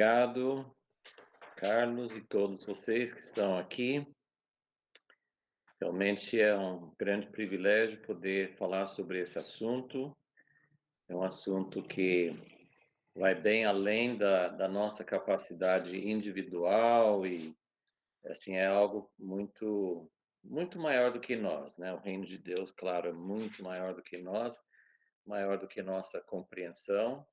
obrigado, Carlos, e todos vocês que estão aqui. Realmente é um grande privilégio poder falar sobre esse assunto. É um assunto que vai bem além da nossa capacidade individual e, assim, é algo muito maior do que nós, né? O reino de Deus, claro, é muito maior do que nós, maior do que nossa compreensão,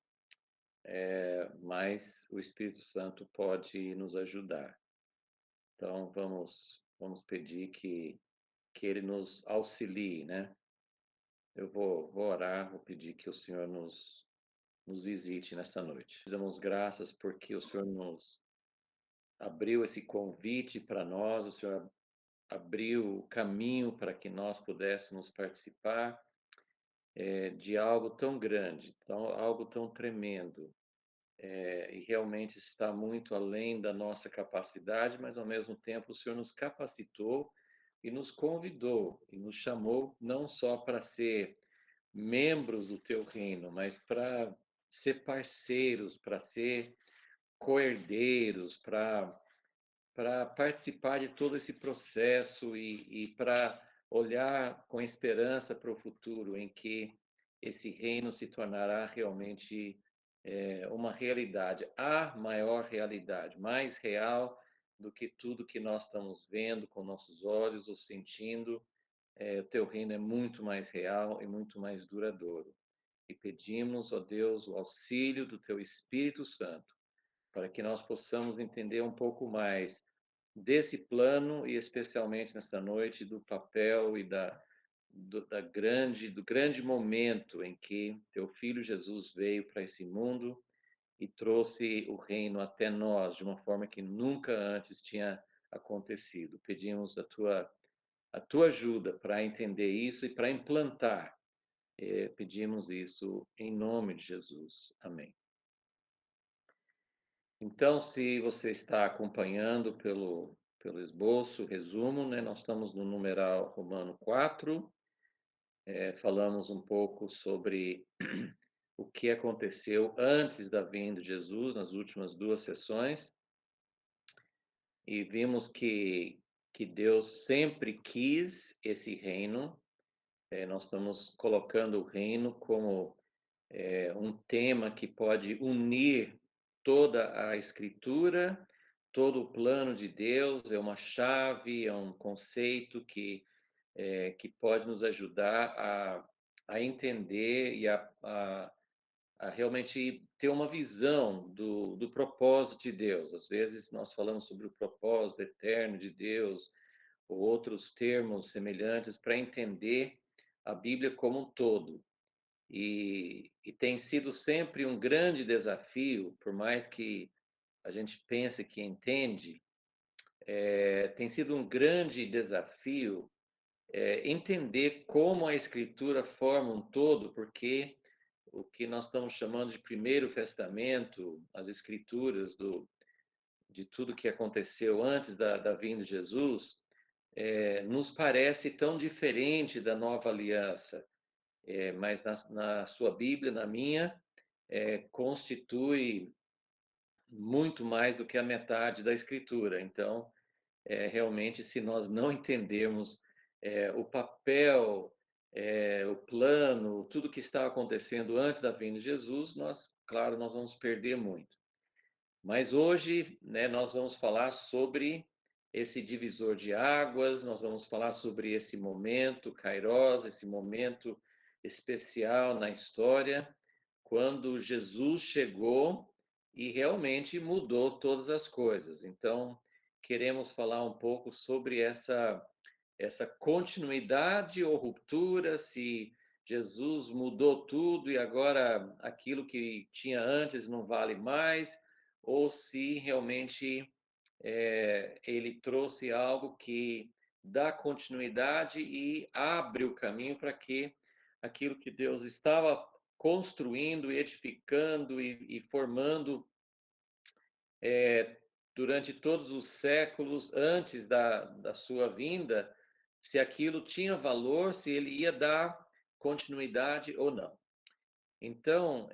mas o Espírito Santo pode nos ajudar. Então vamos pedir que ele nos auxilie, né. Eu vou orar, vou pedir que o Senhor nos visite nessa noite. Damos graças porque o Senhor nos abriu esse convite para nós, o Senhor abriu o caminho para que nós pudéssemos participar, de algo tão grande, algo tão tremendo, e realmente está muito além da nossa capacidade, mas ao mesmo tempo o Senhor nos capacitou e nos convidou e nos chamou não só para ser membros do teu reino, mas para ser parceiros, para ser coerdeiros, para participar de todo esse processo e para olhar com esperança para o futuro em que esse reino se tornará realmente uma realidade, a maior realidade, mais real do que tudo que nós estamos vendo com nossos olhos ou sentindo. O teu reino é muito mais real e muito mais duradouro. E pedimos, ó Deus, o auxílio do teu Espírito Santo, para que nós possamos entender um pouco mais desse plano e especialmente nesta noite do papel e do grande momento em que teu filho Jesus veio para esse mundo e trouxe o reino até nós de uma forma que nunca antes tinha acontecido. Pedimos a tua ajuda para entender isso e para implantar. Pedimos isso em nome de Jesus. Amém. Então, se você está acompanhando pelo esboço, resumo, né, nós estamos no numeral romano 4, falamos um pouco sobre o que aconteceu antes da vinda de Jesus, nas últimas duas sessões, e vimos que Deus sempre quis esse reino. Nós estamos colocando o reino como um tema que pode unir toda a Escritura, todo o plano de Deus, é uma chave, é um conceito que pode nos ajudar a entender e a realmente ter uma visão do propósito de Deus. Às vezes nós falamos sobre o propósito eterno de Deus, ou outros termos semelhantes, para entender a Bíblia como um todo. E tem sido sempre um grande desafio, por mais que a gente pense que entende, tem sido um grande desafio entender como a Escritura forma um todo, porque o que nós estamos chamando de Primeiro Testamento, as Escrituras de tudo que aconteceu antes da vinda de Jesus, nos parece tão diferente da Nova Aliança. Mas na sua Bíblia, na minha, constitui muito mais do que a metade da Escritura. Então, realmente, se nós não entendermos o papel, o plano, tudo que estava acontecendo antes da vinda de Jesus, claro, nós vamos perder muito. Mas hoje, né, nós vamos falar sobre esse divisor de águas, nós vamos falar sobre esse momento kairos, esse momento especial na história, quando Jesus chegou e realmente mudou todas as coisas. Então, queremos falar um pouco sobre essa continuidade ou ruptura, se Jesus mudou tudo e agora aquilo que tinha antes não vale mais, ou se realmente ele trouxe algo que dá continuidade e abre o caminho para que aquilo que Deus estava construindo, edificando e formando durante todos os séculos antes da sua vinda, se aquilo tinha valor, se ele ia dar continuidade ou não. Então,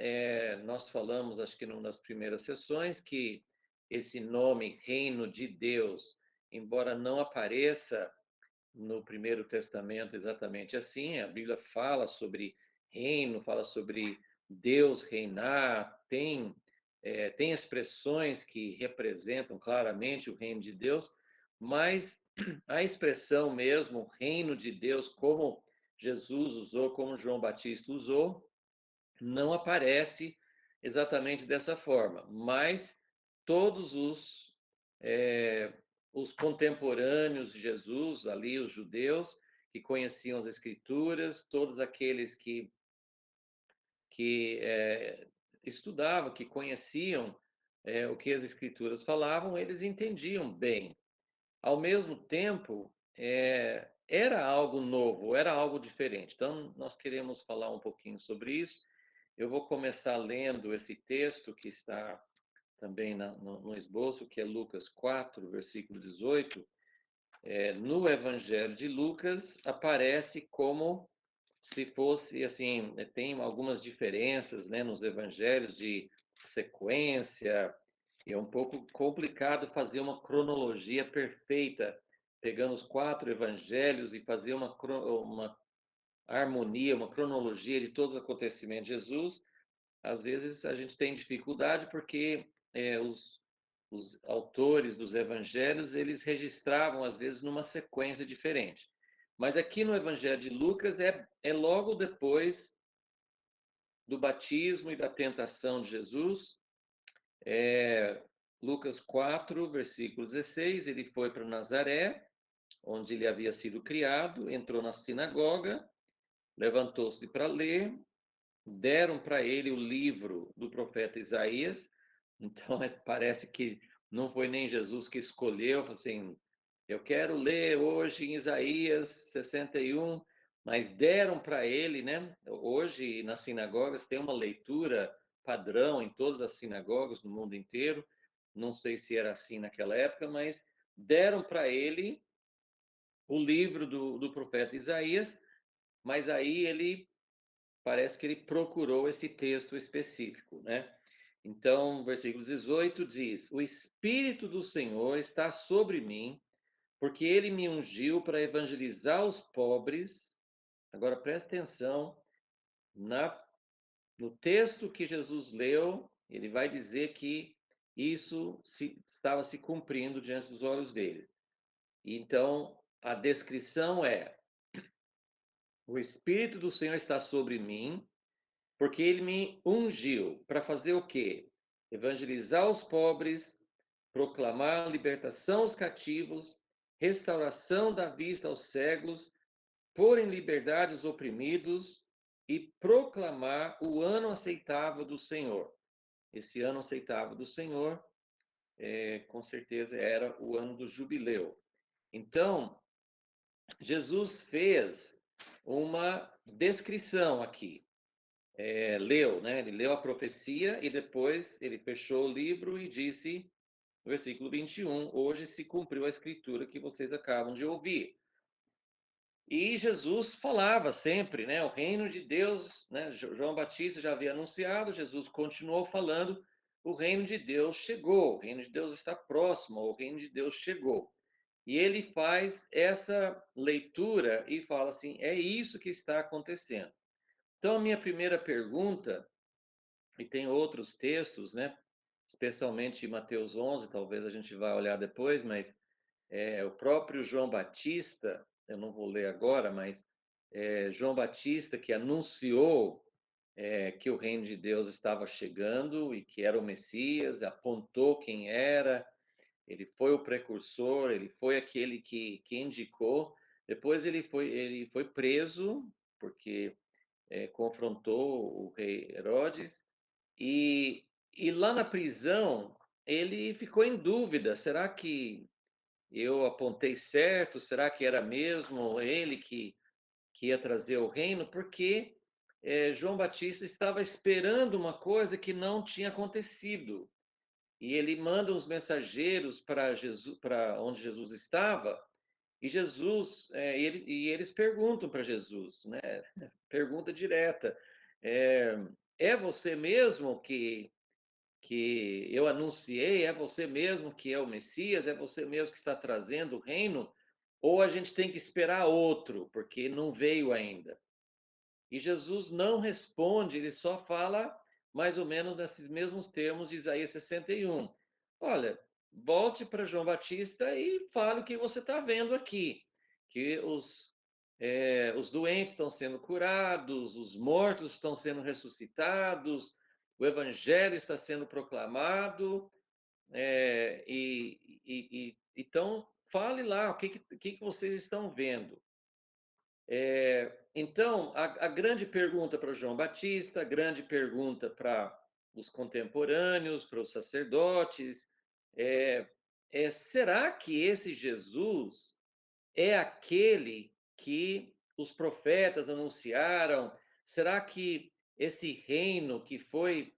nós falamos, acho que nas primeiras sessões, que esse nome Reino de Deus, embora não apareça no Primeiro Testamento exatamente assim, a Bíblia fala sobre reino, fala sobre Deus reinar, tem expressões que representam claramente o reino de Deus, mas a expressão mesmo, reino de Deus, como Jesus usou, como João Batista usou, não aparece exatamente dessa forma, mas todos eh, os contemporâneos de Jesus, ali os judeus, que conheciam as Escrituras, todos aqueles que estudavam, que conheciam o que as Escrituras falavam, eles entendiam bem. Ao mesmo tempo, era algo novo, era algo diferente. Então, nós queremos falar um pouquinho sobre isso. Eu vou começar lendo esse texto que está também no esboço, que é Lucas 4, versículo 18. No Evangelho de Lucas, aparece como se fosse assim, tem algumas diferenças, né, nos evangelhos de sequência, e é um pouco complicado fazer uma cronologia perfeita, pegando os quatro evangelhos e fazer uma harmonia, uma cronologia de todos os acontecimentos de Jesus. Às vezes a gente tem dificuldade porque os autores dos evangelhos, eles registravam, às vezes, numa sequência diferente. Mas aqui no Evangelho de Lucas é logo depois do batismo e da tentação de Jesus. É, Lucas 4, versículo 16, ele foi para Nazaré, onde ele havia sido criado, entrou na sinagoga, levantou-se para ler, deram para ele o livro do profeta Isaías. Então, parece que não foi nem Jesus que escolheu, assim, eu quero ler hoje em Isaías 61, mas deram para ele, né? Hoje, nas sinagogas, tem uma leitura padrão em todas as sinagogas no mundo inteiro. Não sei se era assim naquela época, mas deram para ele o livro do profeta Isaías, mas aí ele parece que ele procurou esse texto específico, né? Então, versículo 18 diz: O Espírito do Senhor está sobre mim, porque ele me ungiu para evangelizar os pobres. Agora presta atenção, na, no texto que Jesus leu, ele vai dizer que estava se cumprindo diante dos olhos dele. Então, a descrição é: o Espírito do Senhor está sobre mim, porque ele me ungiu para fazer o quê? Evangelizar os pobres, proclamar libertação aos cativos, restauração da vista aos cegos, pôr em liberdade os oprimidos e proclamar o ano aceitável do Senhor. Esse ano aceitável do Senhor, com certeza, era o ano do jubileu. Então, Jesus fez uma descrição aqui. Leu, né? Ele leu a profecia e depois ele fechou o livro e disse, no versículo 21, hoje se cumpriu a escritura que vocês acabam de ouvir. E Jesus falava sempre, né? O reino de Deus, né? João Batista já havia anunciado, Jesus continuou falando, o reino de Deus chegou, o reino de Deus está próximo, o reino de Deus chegou. E ele faz essa leitura e fala assim: é isso que está acontecendo. Então, a minha primeira pergunta, e tem outros textos, né? Especialmente Mateus 11, talvez a gente vá olhar depois, mas o próprio João Batista, eu não vou ler agora, mas João Batista que anunciou que o reino de Deus estava chegando e que era o Messias, apontou quem era, ele foi o precursor, ele foi aquele que indicou. Depois ele foi preso, porque confrontou o rei Herodes, e, e lá na prisão ele ficou em dúvida: será que eu apontei certo? Será que era mesmo ele que ia trazer o reino? Porque João Batista estava esperando uma coisa que não tinha acontecido. E ele manda uns mensageiros para Jesus, para onde Jesus estava, e e eles perguntam para Jesus, né? Pergunta direta: é, é você mesmo que eu anunciei, é você mesmo que é o Messias, é você mesmo que está trazendo o reino, ou a gente tem que esperar outro, porque não veio ainda. E Jesus não responde, ele só fala mais ou menos nesses mesmos termos de Isaías 61. Olha, volte para João Batista e fale o que você está vendo aqui, que os doentes estão sendo curados, os mortos estão sendo ressuscitados, o evangelho está sendo proclamado, então fale lá o que vocês estão vendo. Então, a grande pergunta para João Batista, a grande pergunta para os contemporâneos, para os sacerdotes, será que esse Jesus é aquele que os profetas anunciaram? Será que esse reino que foi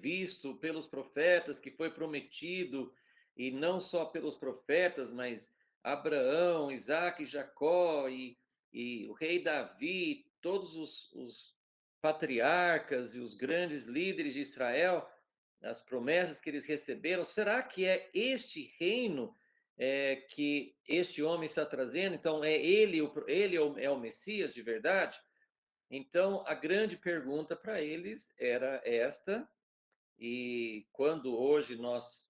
visto pelos profetas, que foi prometido, e não só pelos profetas, mas Abraão, Isaac, Jacó e o rei Davi, todos os patriarcas e os grandes líderes de Israel, as promessas que eles receberam, será que é este reino que este homem está trazendo? Então, ele é o Messias de verdade? Então, a grande pergunta para eles era esta, e quando hoje nós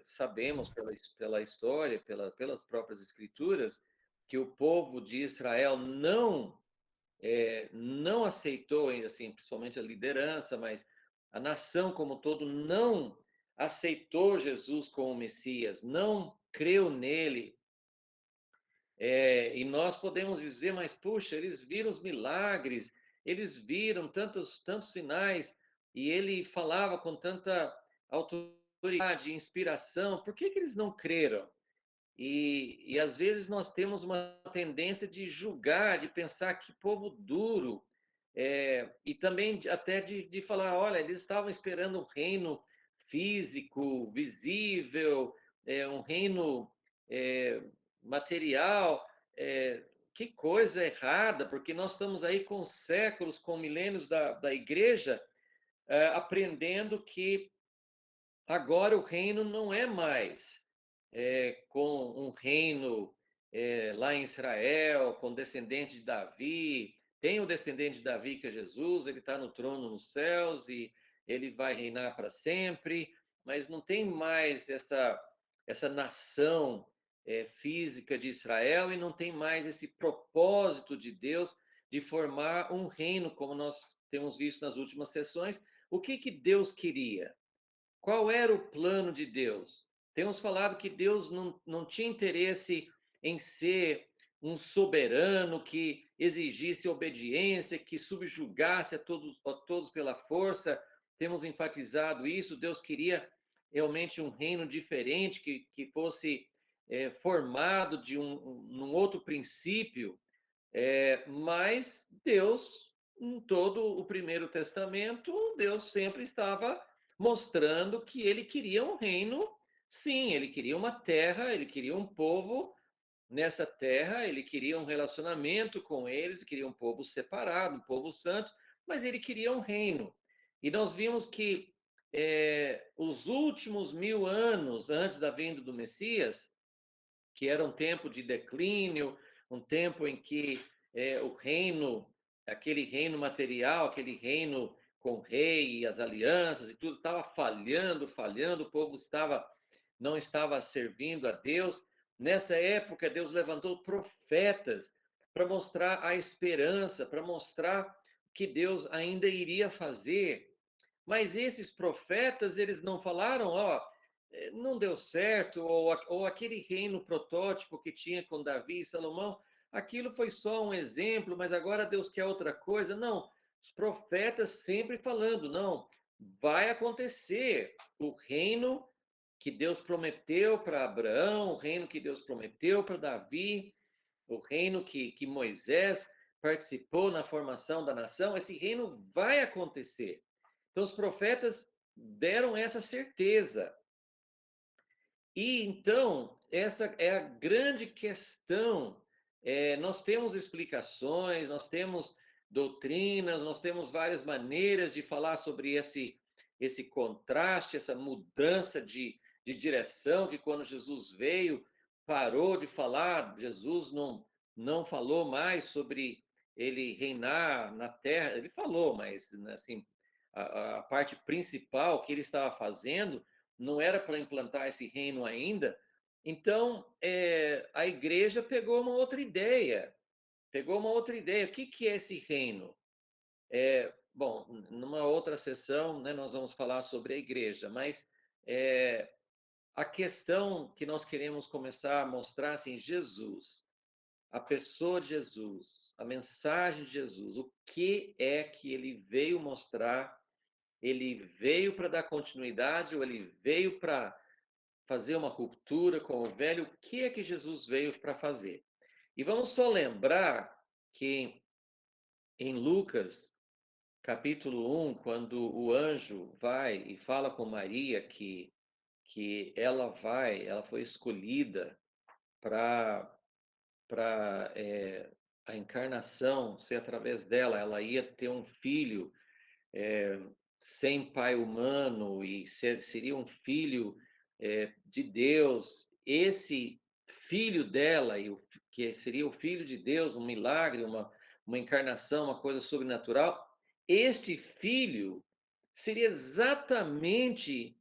sabemos pela história, pelas próprias escrituras, que o povo de Israel não aceitou, assim, principalmente a liderança, mas a nação como um todo não aceitou Jesus como Messias, não creu nele, e nós podemos dizer, mas puxa, eles viram os milagres, eles viram tantos sinais, e ele falava com tanta autoridade, inspiração, por que eles não creram? E às vezes nós temos uma tendência de julgar, de pensar que povo duro, e também até de falar, olha, eles estavam esperando um reino físico, visível, um reino é, material. Que coisa errada, porque nós estamos aí com séculos, com milênios da igreja, aprendendo que agora o reino não é mais com um reino lá em Israel, com descendente de Davi. Tem o descendente de Davi, que é Jesus, ele está no trono nos céus e ele vai reinar para sempre, mas não tem mais essa nação física de Israel e não tem mais esse propósito de Deus de formar um reino, como nós temos visto nas últimas sessões. O que Deus queria? Qual era o plano de Deus? Temos falado que Deus não tinha interesse em ser um soberano que exigisse obediência, que subjugasse a todos pela força. Temos enfatizado isso. Deus queria realmente um reino diferente, que fosse formado num outro princípio, mas Deus, em todo o Primeiro Testamento, Deus sempre estava mostrando que ele queria um reino, sim, ele queria uma terra, ele queria um povo nessa terra, ele queria um relacionamento com eles, queria um povo separado, um povo santo, mas ele queria um reino. E nós vimos que os últimos 1000 anos antes da vinda do Messias, que era um tempo de declínio, um tempo em que o reino, aquele reino material, aquele reino com o rei e as alianças e tudo estava falhando, o povo não estava servindo a Deus. Nessa época, Deus levantou profetas para mostrar a esperança, para mostrar que Deus ainda iria fazer. Mas esses profetas, eles não falaram, ó, não deu certo, ou aquele reino protótipo que tinha com Davi e Salomão, aquilo foi só um exemplo, mas agora Deus quer outra coisa. Não, os profetas sempre falando, não, vai acontecer o reino que Deus prometeu para Abraão, o reino que Deus prometeu para Davi, o reino que Moisés participou na formação da nação, esse reino vai acontecer. Então, os profetas deram essa certeza. E então, essa é a grande questão. Nós temos explicações, nós temos doutrinas, nós temos várias maneiras de falar sobre esse contraste, essa mudança de direção, que quando Jesus veio, parou de falar, Jesus não falou mais sobre ele reinar na terra, ele falou, mas assim, a parte principal que ele estava fazendo não era para implantar esse reino ainda. Então, a igreja pegou uma outra ideia. Pegou uma outra ideia. O que, que é esse reino? Bom, numa outra sessão, né, nós vamos falar sobre a igreja, mas é, a questão que nós queremos começar a mostrar, assim, Jesus, a pessoa de Jesus, a mensagem de Jesus, o que é que ele veio mostrar? Ele veio para dar continuidade ou ele veio para fazer uma ruptura com o velho? O que é que Jesus veio para fazer? E vamos só lembrar que em Lucas, capítulo 1, quando o anjo vai e fala com Maria que ela foi escolhida para a encarnação ser através dela, ela ia ter um filho é, sem pai humano e seria um filho de Deus. Esse filho dela, que seria o filho de Deus, um milagre, uma encarnação, uma coisa sobrenatural, este filho seria exatamente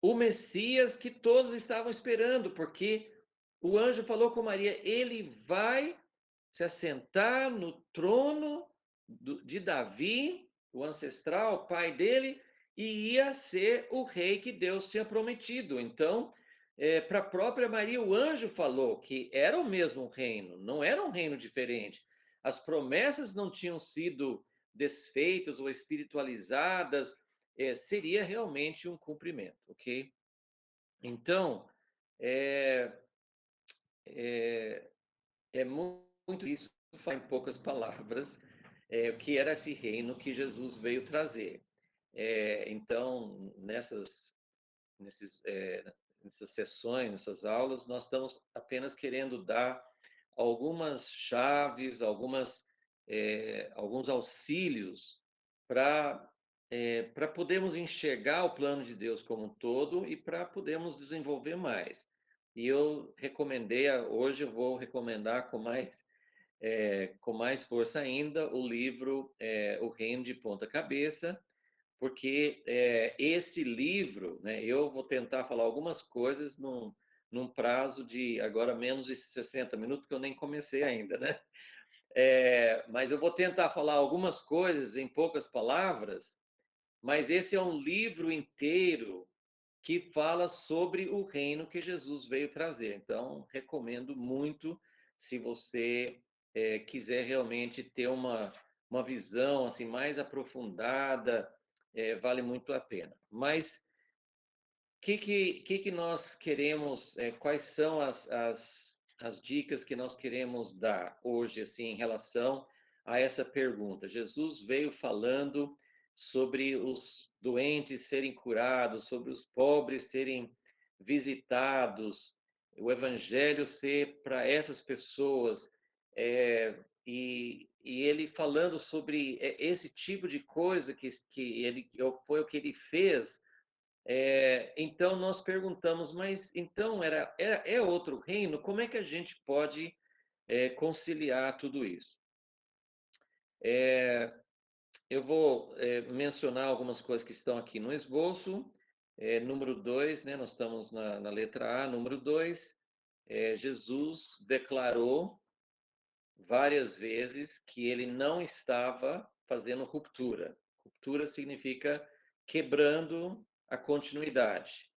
o Messias que todos estavam esperando, porque o anjo falou com Maria: ele vai se assentar no trono de Davi, o ancestral, pai dele, e ia ser o rei que Deus tinha prometido. Então, para a própria Maria, o anjo falou que era o mesmo reino, não era um reino diferente. As promessas não tinham sido desfeitas ou espiritualizadas, seria realmente um cumprimento, ok? Então, é, é, é muito isso, em poucas palavras, o que era esse reino que Jesus veio trazer. Então, nesses, nessas sessões, nessas aulas, nós estamos apenas querendo dar algumas chaves, alguns auxílios para para podermos enxergar o plano de Deus como um todo e para podermos desenvolver mais. E eu recomendei, hoje eu vou recomendar com mais força ainda o livro O Reino de Ponta Cabeça, porque esse livro, né, eu vou tentar falar algumas coisas num prazo de agora menos de 60 minutos, que eu nem comecei ainda, né? Mas eu vou tentar falar algumas coisas em poucas palavras, mas esse é um livro inteiro que fala sobre o reino que Jesus veio trazer. Então, recomendo muito se você quiser realmente ter uma visão assim mais aprofundada, vale muito a pena. Mas que nós queremos, quais são as dicas que nós queremos dar hoje, assim, em relação a essa pergunta? Jesus veio falando sobre os doentes serem curados, sobre os pobres serem visitados, o evangelho ser para essas pessoas, e ele falando sobre esse tipo de coisa que ele foi o que ele fez. Então nós perguntamos, mas então é outro reino? Como é que a gente pode conciliar tudo isso? Eu vou mencionar algumas coisas que estão aqui no esboço. Número 2, né, nós estamos na letra A. Número 2, Jesus declarou várias vezes que ele não estava fazendo ruptura. Ruptura significa quebrando a continuidade,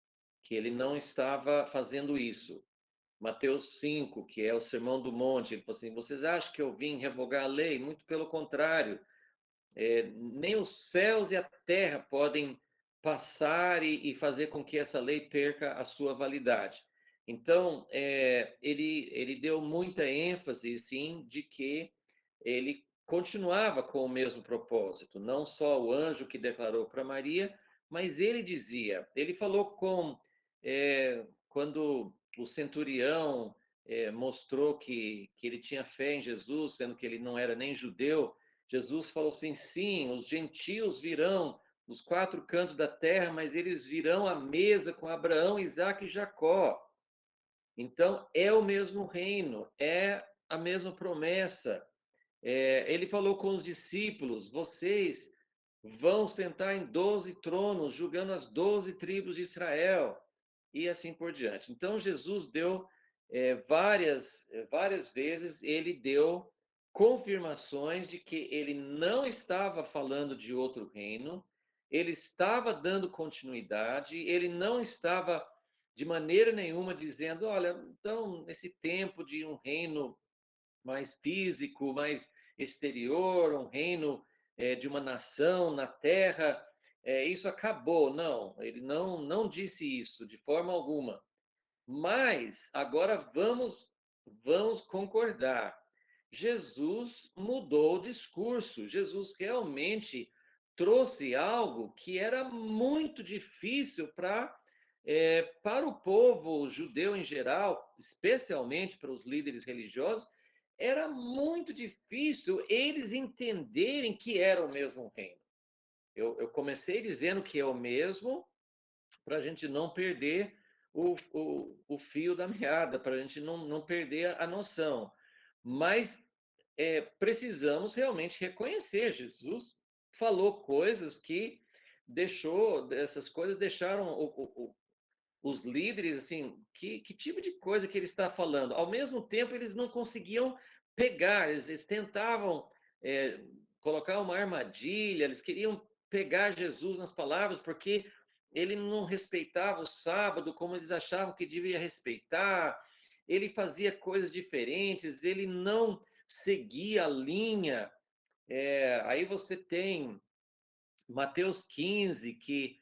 que ele não estava fazendo isso. Mateus 5, que é o Sermão do Monte, ele falou assim: vocês acham que eu vim revogar a lei? Muito pelo contrário, nem os céus e a terra podem passar e fazer com que essa lei perca a sua validade. Então, ele deu muita ênfase, sim, de que ele continuava com o mesmo propósito, não só o anjo que declarou para Maria, mas ele dizia, ele falou quando o centurião mostrou que ele tinha fé em Jesus, sendo que ele não era nem judeu. Jesus falou assim: sim, os gentios virão os 4 cantos da terra, mas eles virão à mesa com Abraão, Isaque e Jacó. Então, é o mesmo reino, é a mesma promessa. Ele falou com os discípulos: vocês vão sentar em 12 tronos, julgando as 12 tribos de Israel, e assim por diante. Então, Jesus deu várias vezes, ele deu confirmações de que ele não estava falando de outro reino, ele estava dando continuidade, ele não estava de maneira nenhuma dizendo: olha, então, nesse tempo de um reino mais físico, mais exterior, um reino de uma nação na terra, isso acabou. Não, ele não disse isso de forma alguma. Mas agora vamos concordar. Jesus mudou o discurso. Jesus realmente trouxe algo que era muito difícil para o povo judeu em geral, especialmente para os líderes religiosos, era muito difícil eles entenderem que era o mesmo reino. Eu comecei dizendo que é o mesmo, para a gente não perder o fio da meada, para a gente não perder a noção. Mas precisamos realmente reconhecer, Jesus falou coisas que essas coisas deixaram os líderes, assim, que tipo de coisa que ele está falando? Ao mesmo tempo, eles não conseguiam pegar, eles tentavam é, colocar uma armadilha, eles queriam pegar Jesus nas palavras, porque ele não respeitava o sábado como eles achavam que devia respeitar, ele fazia coisas diferentes, ele não seguia a linha. Aí você tem Mateus 15, que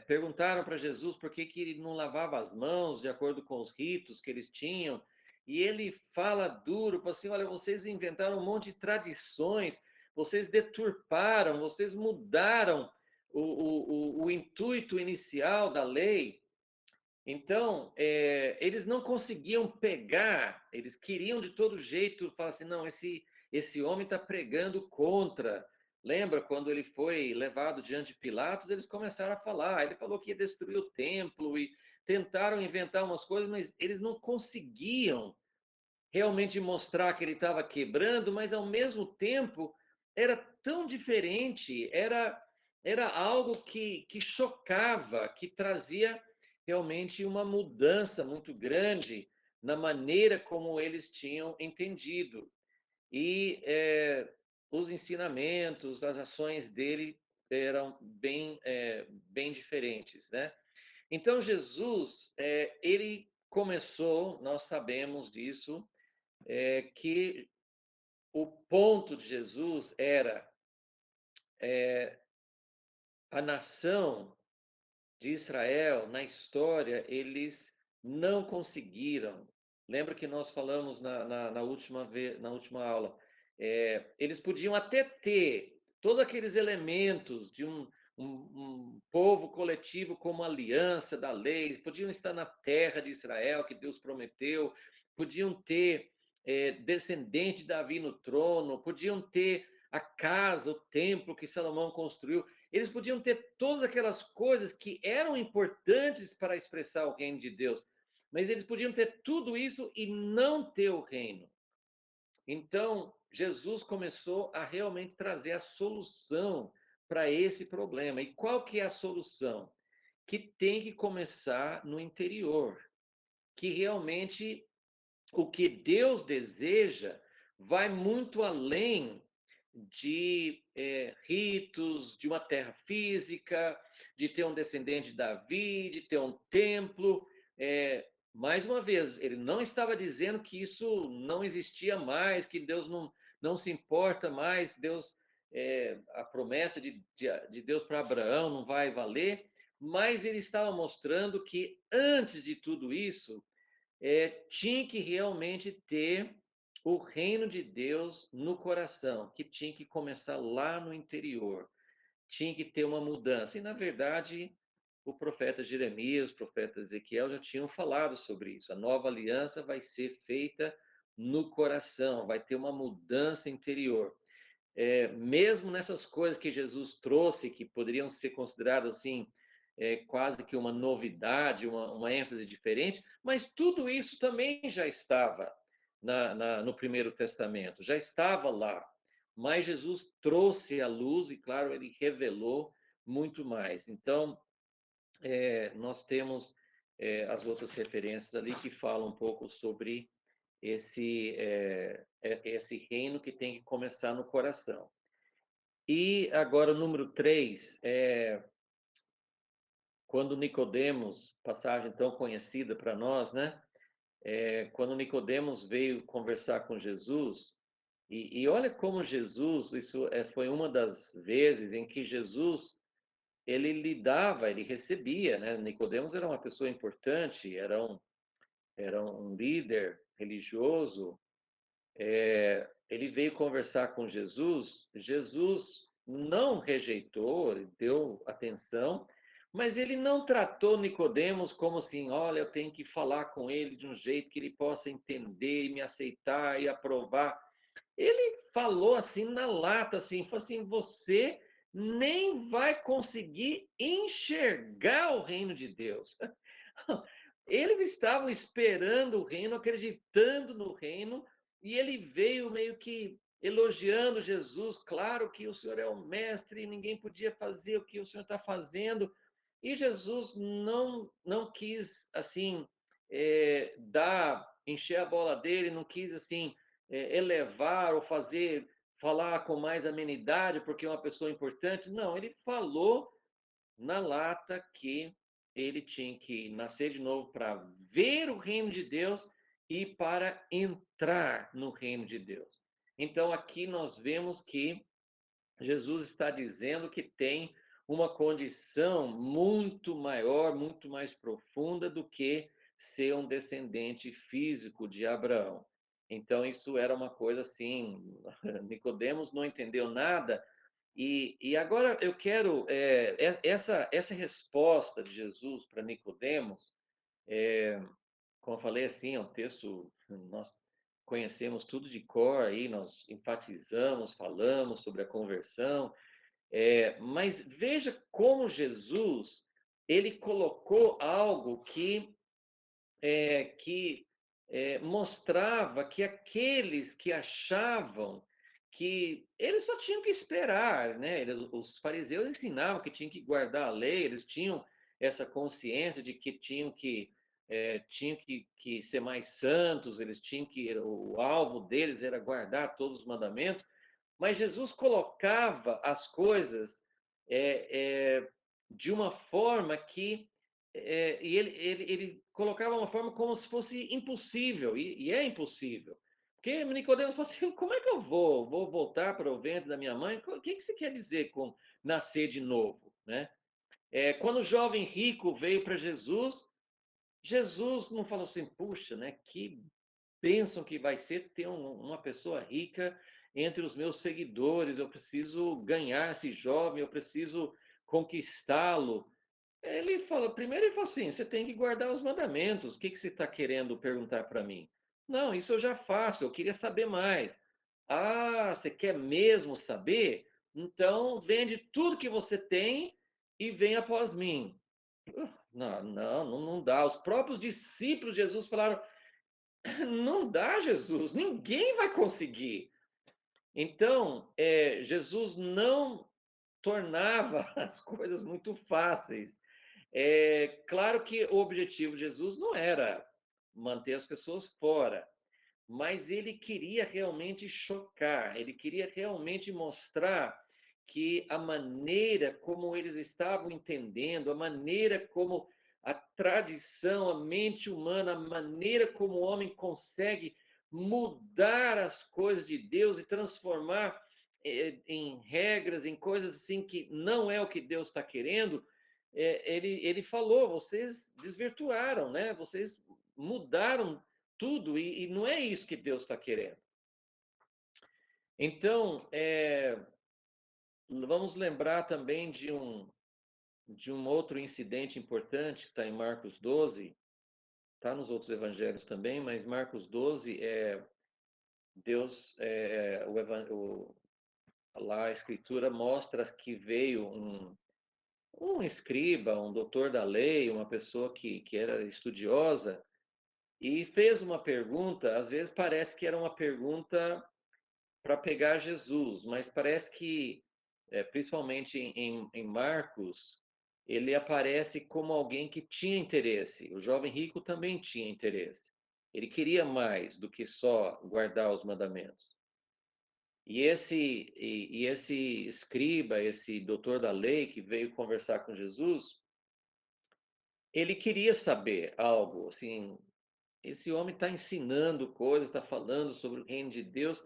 perguntaram para Jesus por que ele não lavava as mãos de acordo com os ritos que eles tinham, e ele fala duro, fala assim: olha, vocês inventaram um monte de tradições, vocês deturparam, vocês mudaram o intuito inicial da lei. Então, eles não conseguiam pegar, eles queriam de todo jeito falar assim: não, esse homem está pregando contra. Lembra quando ele foi levado diante de Pilatos? Eles começaram a falar. Ele falou que ia destruir o templo e tentaram inventar umas coisas, mas eles não conseguiam realmente mostrar que ele estava quebrando, mas ao mesmo tempo era tão diferente, era algo que chocava, que trazia realmente uma mudança muito grande na maneira como eles tinham entendido. E os ensinamentos, as ações dele eram bem diferentes, né? Então Jesus, ele começou, nós sabemos disso, que o ponto de Jesus era a nação de Israel, na história, eles não conseguiram. Lembra que nós falamos na última aula? Eles podiam até ter todos aqueles elementos de um povo coletivo como aliança da lei, podiam estar na terra de Israel que Deus prometeu, podiam ter descendente de Davi no trono, podiam ter a casa, o templo que Salomão construiu. Eles podiam ter todas aquelas coisas que eram importantes para expressar o reino de Deus, mas eles podiam ter tudo isso e não ter o reino. Então, Jesus começou a realmente trazer a solução para esse problema. E qual que é a solução? Que tem que começar no interior, que realmente o que Deus deseja vai muito além de ritos, de uma terra física, de ter um descendente de Davi, de ter um templo. Mais uma vez, ele não estava dizendo que isso não existia mais, que Deus não se importa mais, Deus, a promessa de Deus para Abraão não vai valer, mas ele estava mostrando que antes de tudo isso, tinha que realmente ter o reino de Deus no coração, que tinha que começar lá no interior, tinha que ter uma mudança. E, na verdade, o profeta Jeremias, o profeta Ezequiel já tinham falado sobre isso. A nova aliança vai ser feita no coração, vai ter uma mudança interior. mesmo nessas coisas que Jesus trouxe, que poderiam ser consideradas assim, quase que uma novidade, uma ênfase diferente, mas tudo isso também já estava no Primeiro Testamento, já estava lá. Mas Jesus trouxe a luz e, claro, ele revelou muito mais. Então, nós temos as outras referências ali que falam um pouco sobre esse reino que tem que começar no coração. E agora o número 3 quando Nicodemos, passagem tão conhecida para nós, né? Quando Nicodemos veio conversar com Jesus, e olha como Jesus, isso foi uma das vezes em que Jesus ele lidava, ele recebia, né? Nicodemos era uma pessoa importante, era um líder religioso, ele veio conversar com Jesus, Jesus não rejeitou, ele deu atenção, mas ele não tratou Nicodemos como assim, olha, eu tenho que falar com ele de um jeito que ele possa entender e me aceitar e aprovar. Ele falou assim na lata, assim, falou assim, você nem vai conseguir enxergar o reino de Deus. Eles estavam esperando o reino, acreditando no reino, e ele veio meio que elogiando Jesus. Claro que o Senhor é o mestre e ninguém podia fazer o que o Senhor está fazendo. E Jesus não quis assim encher a bola dele, não quis assim elevar ou falar com mais amenidade porque é uma pessoa importante. Não, ele falou na lata que ele tinha que nascer de novo para ver o reino de Deus e para entrar no reino de Deus. Então aqui nós vemos que Jesus está dizendo que tem uma condição muito maior, muito mais profunda do que ser um descendente físico de Abraão. Então isso era uma coisa assim, Nicodemos não entendeu nada, e agora eu quero essa resposta de Jesus para Nicodemos, como eu falei assim, é um texto nós conhecemos tudo de cor aí, nós enfatizamos, falamos sobre a conversão, mas veja como Jesus ele colocou algo que mostrava que aqueles que achavam que eles só tinham que esperar, né? Os fariseus ensinavam que tinham que guardar a lei, eles tinham essa consciência de que tinham que ser mais santos, eles tinham que o alvo deles era guardar todos os mandamentos, mas Jesus colocava as coisas de uma forma que e ele colocava uma forma como se fosse impossível, e é impossível. Porque Nicodemos falou assim, como é que eu vou voltar para o ventre da minha mãe? O que você quer dizer com nascer de novo? Né? Quando o jovem rico veio para Jesus, Jesus não falou assim, puxa, né, que bênção que vai ser ter uma pessoa rica entre os meus seguidores, eu preciso ganhar esse jovem, eu preciso conquistá-lo. Primeiro ele falou assim, você tem que guardar os mandamentos, o que você está querendo perguntar para mim? Não, isso eu já faço, eu queria saber mais. Ah, você quer mesmo saber? Então vende tudo que você tem e vem após mim. Não dá. Os próprios discípulos de Jesus falaram, não dá, Jesus, ninguém vai conseguir. Então, Jesus não tornava as coisas muito fáceis. Claro que o objetivo de Jesus não era manter as pessoas fora, mas ele queria realmente chocar, ele queria realmente mostrar que a maneira como eles estavam entendendo, a maneira como a tradição, a mente humana, a maneira como o homem consegue mudar as coisas de Deus e transformar em regras, em coisas assim que não é o que Deus está querendo, ele falou, vocês desvirtuaram, né? Vocês mudaram tudo, e não é isso que Deus está querendo. Então, vamos lembrar também de um outro incidente importante que está em Marcos 12, está nos outros evangelhos também, mas Marcos 12 Deus, lá a escritura mostra que veio um escriba, um doutor da lei, uma pessoa que era estudiosa, e fez uma pergunta, às vezes parece que era uma pergunta para pegar Jesus, mas parece que, principalmente em Marcos, ele aparece como alguém que tinha interesse. O jovem rico também tinha interesse. Ele queria mais do que só guardar os mandamentos. E esse escriba, esse doutor da lei que veio conversar com Jesus, ele queria saber algo, assim, esse homem está ensinando coisas, está falando sobre o reino de Deus.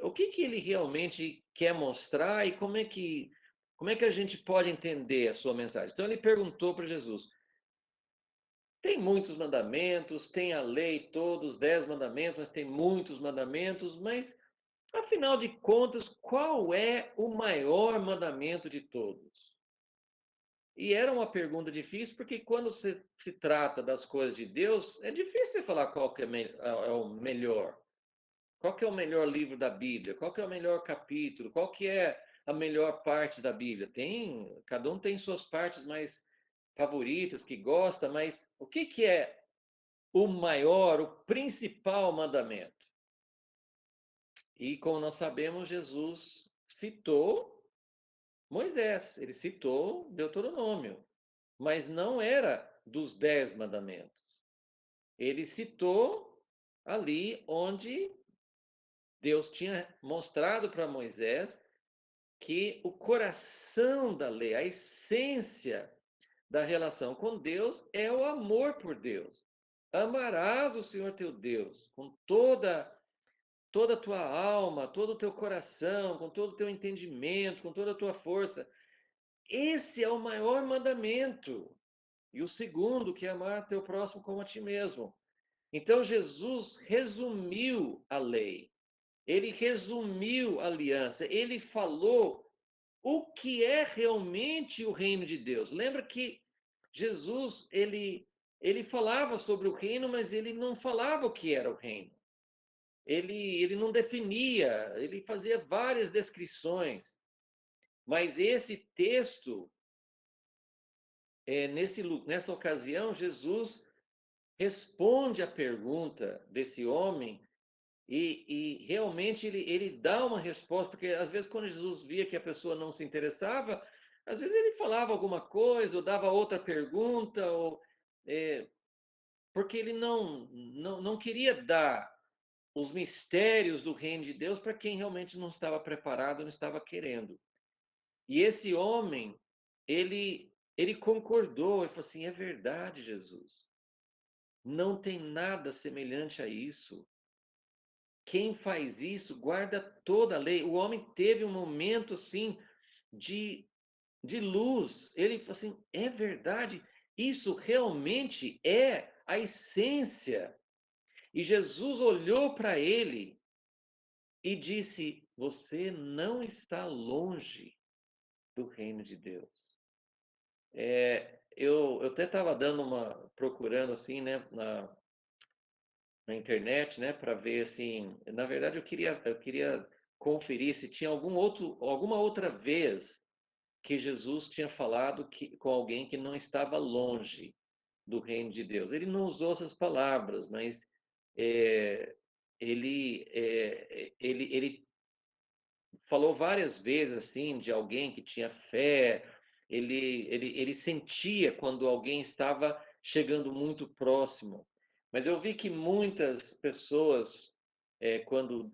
O que ele realmente quer mostrar e como é que a gente pode entender a sua mensagem? Então ele perguntou para Jesus: tem muitos mandamentos, tem a lei, todos, 10 mandamentos, mas tem muitos mandamentos, mas afinal de contas, qual é o maior mandamento de todos? E era uma pergunta difícil, porque quando se trata das coisas de Deus, é difícil você falar qual que é o melhor. Qual que é o melhor livro da Bíblia? Qual que é o melhor capítulo? Qual que é a melhor parte da Bíblia? Cada um tem suas partes mais favoritas, que gosta, mas o que é o maior, o principal mandamento? E como nós sabemos, Jesus citou Moisés, ele citou Deuteronômio, mas não era dos 10 mandamentos. Ele citou ali onde Deus tinha mostrado para Moisés que o coração da lei, a essência da relação com Deus é o amor por Deus. Amarás o Senhor teu Deus com toda a tua alma, todo o teu coração, com todo o teu entendimento, com toda a tua força. Esse é o maior mandamento. E o segundo, que é amar teu próximo como a ti mesmo. Então Jesus resumiu a lei. Ele resumiu a aliança. Ele falou o que é realmente o reino de Deus. Lembra que Jesus, ele falava sobre o reino, mas ele não falava o que era o reino. Ele não definia, ele fazia várias descrições. Mas esse texto, nessa ocasião, Jesus responde à pergunta desse homem e realmente ele dá uma resposta, porque às vezes quando Jesus via que a pessoa não se interessava, às vezes ele falava alguma coisa, ou dava outra pergunta, porque ele não queria dar os mistérios do reino de Deus para quem realmente não estava preparado, não estava querendo. E esse homem, ele concordou, ele falou assim: é verdade, Jesus, não tem nada semelhante a isso. Quem faz isso guarda toda a lei. O homem teve um momento assim de, de luz. Ele falou assim: é verdade, isso realmente é a essência. E Jesus olhou para ele e disse: você não está longe do reino de Deus. Eu até estava procurando assim, né, na internet, né, para ver assim. Na verdade, eu queria conferir se tinha alguma outra vez que Jesus tinha falado com alguém que não estava longe do reino de Deus. Ele não usou essas palavras, mas é, ele falou várias vezes assim de alguém que tinha fé. Ele sentia quando alguém estava chegando muito próximo. Mas eu vi que muitas pessoas, quando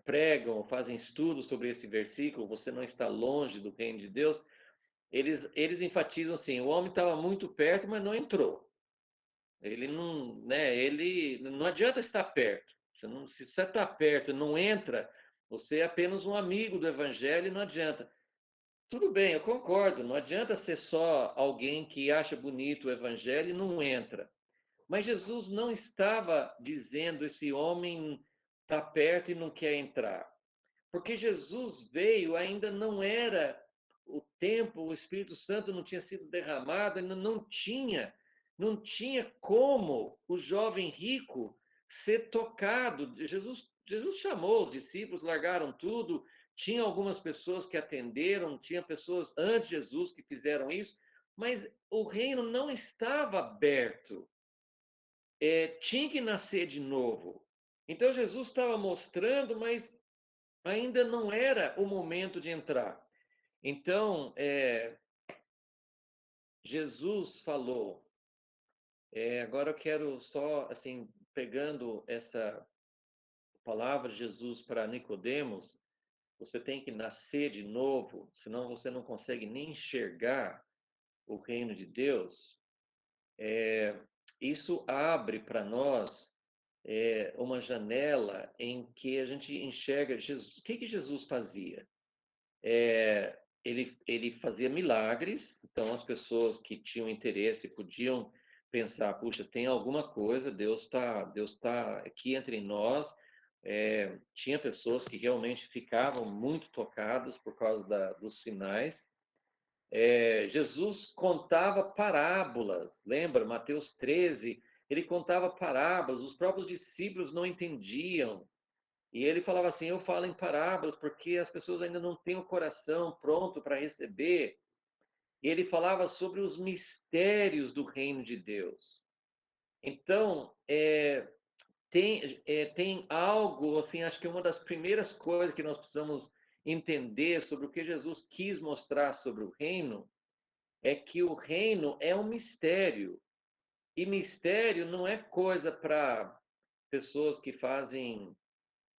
pregam ou fazem estudos sobre esse versículo, você não está longe do reino de Deus, eles enfatizam assim: o homem estava muito perto, mas não entrou. Ele não, né, ele não adianta estar perto. Se você está perto e não entra, você é apenas um amigo do evangelho e não adianta. Tudo bem, eu concordo, não adianta ser só alguém que acha bonito o evangelho e não entra. Mas Jesus não estava dizendo esse homem está perto e não quer entrar. Porque Jesus veio, ainda não era o tempo, o Espírito Santo não tinha sido derramado, ainda não tinha como o jovem rico ser tocado. Jesus Jesus chamou os discípulos, largaram tudo, tinha algumas pessoas que atenderam, tinha pessoas antes de Jesus que fizeram isso, mas o reino não estava aberto. Tinha que nascer de novo. Então Jesus estava mostrando, mas ainda não era o momento de entrar. Então, Jesus falou. Agora eu quero só, assim, pegando essa palavra de Jesus para Nicodemos, você tem que nascer de novo, senão você não consegue nem enxergar o reino de Deus. Isso abre para nós uma janela em que a gente enxerga Jesus. O que que Jesus fazia? Ele fazia milagres, então as pessoas que tinham interesse podiam pensar, puxa, tem alguma coisa, Deus tá aqui entre nós. Tinha pessoas que realmente ficavam muito tocadas por causa dos sinais. Jesus contava parábolas, lembra? Mateus 13, ele contava parábolas, os próprios discípulos não entendiam. E ele falava assim: eu falo em parábolas porque as pessoas ainda não têm o coração pronto para receber. E ele falava sobre os mistérios do reino de Deus. Então, tem algo, assim, acho que uma das primeiras coisas que nós precisamos entender sobre o que Jesus quis mostrar sobre o reino é que o reino é um mistério. E mistério não é coisa para pessoas que fazem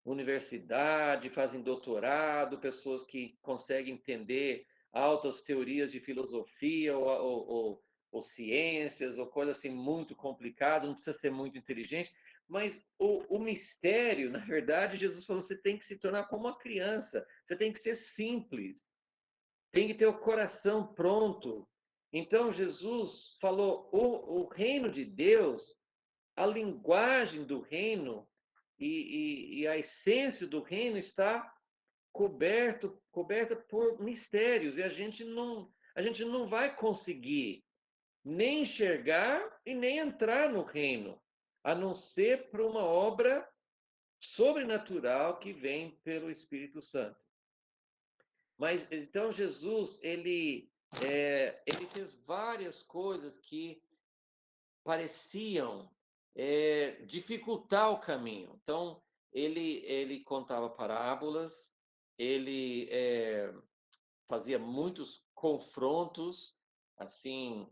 universidade, fazem doutorado, pessoas que conseguem entender altas teorias de filosofia ou ciências, ou coisas assim muito complicadas, não precisa ser muito inteligente, mas o mistério, na verdade, Jesus falou, você tem que se tornar como uma criança, você tem que ser simples, tem que ter o coração pronto. Então, Jesus falou, o reino de Deus, a linguagem do reino e a essência do reino está coberta por mistérios, e a gente não vai conseguir nem enxergar e nem entrar no reino, a não ser por uma obra sobrenatural que vem pelo Espírito Santo. Mas então Jesus, ele fez várias coisas que pareciam dificultar o caminho. Então, ele contava parábolas, ele fazia muitos confrontos, assim,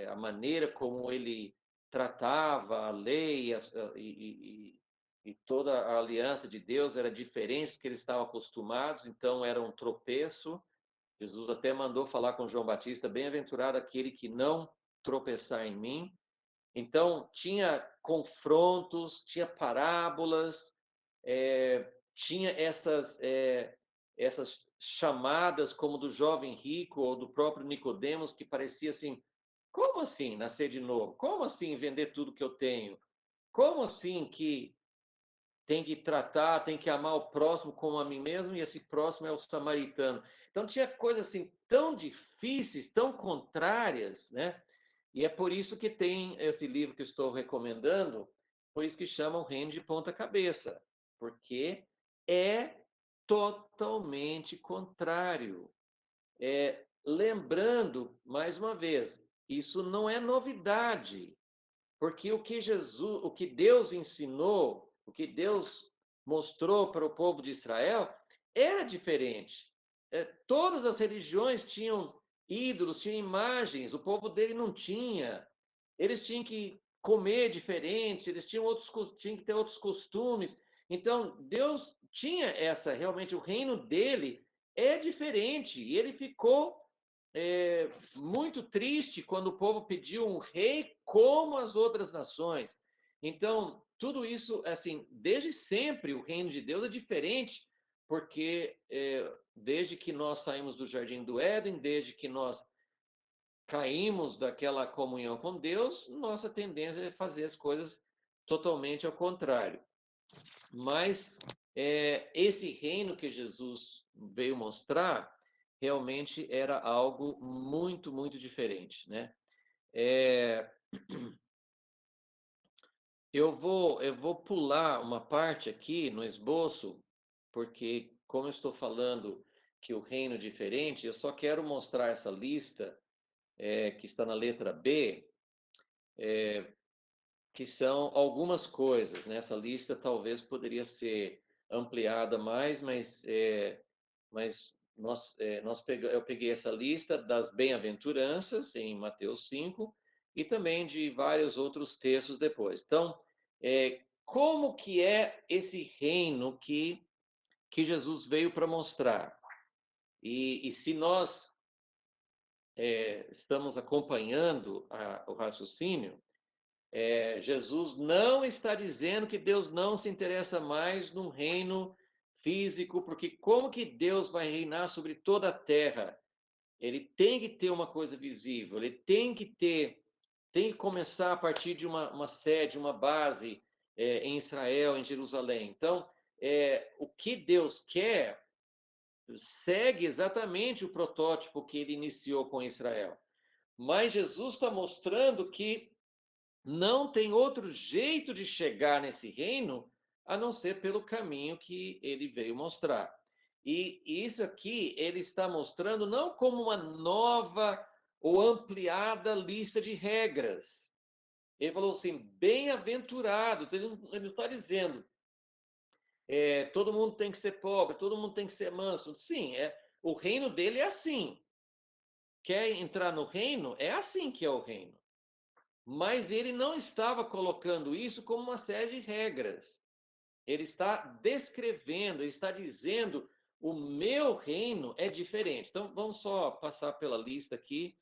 a maneira como ele tratava a lei e toda a aliança de Deus era diferente do que eles estavam acostumados, então era um tropeço. Jesus até mandou falar com João Batista, bem-aventurado aquele que não tropeçar em mim. Então, tinha confrontos, tinha parábolas, tinha essas chamadas, como do jovem rico ou do próprio Nicodemos, que parecia assim: como assim nascer de novo? Como assim vender tudo que eu tenho? Como assim que tem que tratar, tem que amar o próximo como a mim mesmo, e esse próximo é o samaritano? Então, tinha coisas assim tão difíceis, tão contrárias, né? E é por isso que tem esse livro que eu estou recomendando, por isso que chama O Reino de Ponta Cabeça, porque é totalmente contrário. Lembrando, mais uma vez, isso não é novidade, porque o que Deus ensinou, o que Deus mostrou para o povo de Israel era diferente. Todas as religiões tinham ídolos, tinham imagens, o povo dele não tinha. Eles tinham que comer diferente, eles tinham que ter outros costumes. Então, Deus tinha realmente o reino dele é diferente. E ele ficou muito triste quando o povo pediu um rei como as outras nações. Então, tudo isso, assim, desde sempre o reino de Deus é diferente, porque desde que nós saímos do Jardim do Éden, desde que nós caímos daquela comunhão com Deus, nossa tendência é fazer as coisas totalmente ao contrário. Mas esse reino que Jesus veio mostrar realmente era algo muito, muito diferente, né? Eu vou pular uma parte aqui no esboço, porque como eu estou falando que o reino é diferente, eu só quero mostrar essa lista, que está na letra B, que são algumas coisas, né? Essa lista talvez poderia ser ampliada mais, mas eu peguei essa lista das bem-aventuranças em Mateus 5 e também de vários outros textos depois. Então, como que é esse reino que Jesus veio para mostrar? E se nós estamos acompanhando o raciocínio, Jesus não está dizendo que Deus não se interessa mais num reino físico, porque como que Deus vai reinar sobre toda a terra? Ele tem que ter uma coisa visível, ele tem que começar a partir de uma sede, uma base em Israel, em Jerusalém. Então, o que Deus quer segue exatamente o protótipo que ele iniciou com Israel. Mas Jesus está mostrando que não tem outro jeito de chegar nesse reino a não ser pelo caminho que ele veio mostrar. E isso aqui ele está mostrando não como uma nova ou ampliada lista de regras. Ele falou assim, bem-aventurado. Ele não está dizendo, todo mundo tem que ser pobre, todo mundo tem que ser manso. Sim, o reino dele é assim. Quer entrar no reino? É assim que é o reino. Mas ele não estava colocando isso como uma série de regras. Ele está descrevendo, ele está dizendo: o meu reino é diferente. Então, vamos só passar pela lista aqui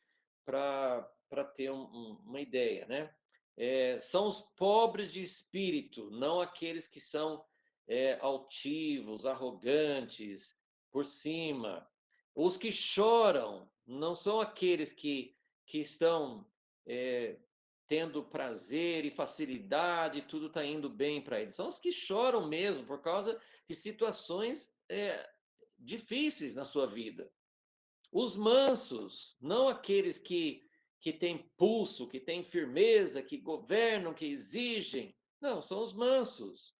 para ter uma ideia, né? São os pobres de espírito, não aqueles que são altivos, arrogantes, por cima. Os que choram não são aqueles que estão tendo prazer e facilidade, tudo está indo bem para eles. São os que choram mesmo por causa de situações difíceis na sua vida. Os mansos, não aqueles que têm pulso, que têm firmeza, que governam, que exigem. Não, são os mansos.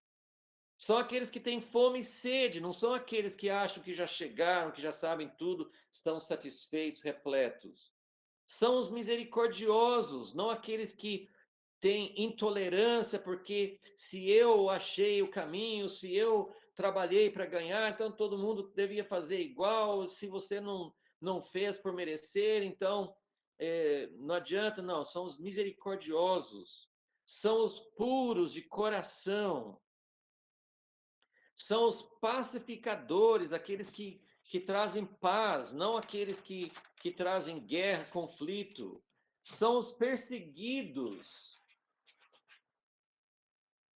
São aqueles que têm fome e sede, não são aqueles que acham que já chegaram, que já sabem tudo, estão satisfeitos, repletos. São os misericordiosos, não aqueles que têm intolerância, porque se eu achei o caminho, se eu trabalhei para ganhar, então todo mundo devia fazer igual. Se você não fez por merecer, então não adianta, não. São os misericordiosos, são os puros de coração, são os pacificadores, aqueles que trazem paz, não aqueles que trazem guerra, conflito. São os perseguidos.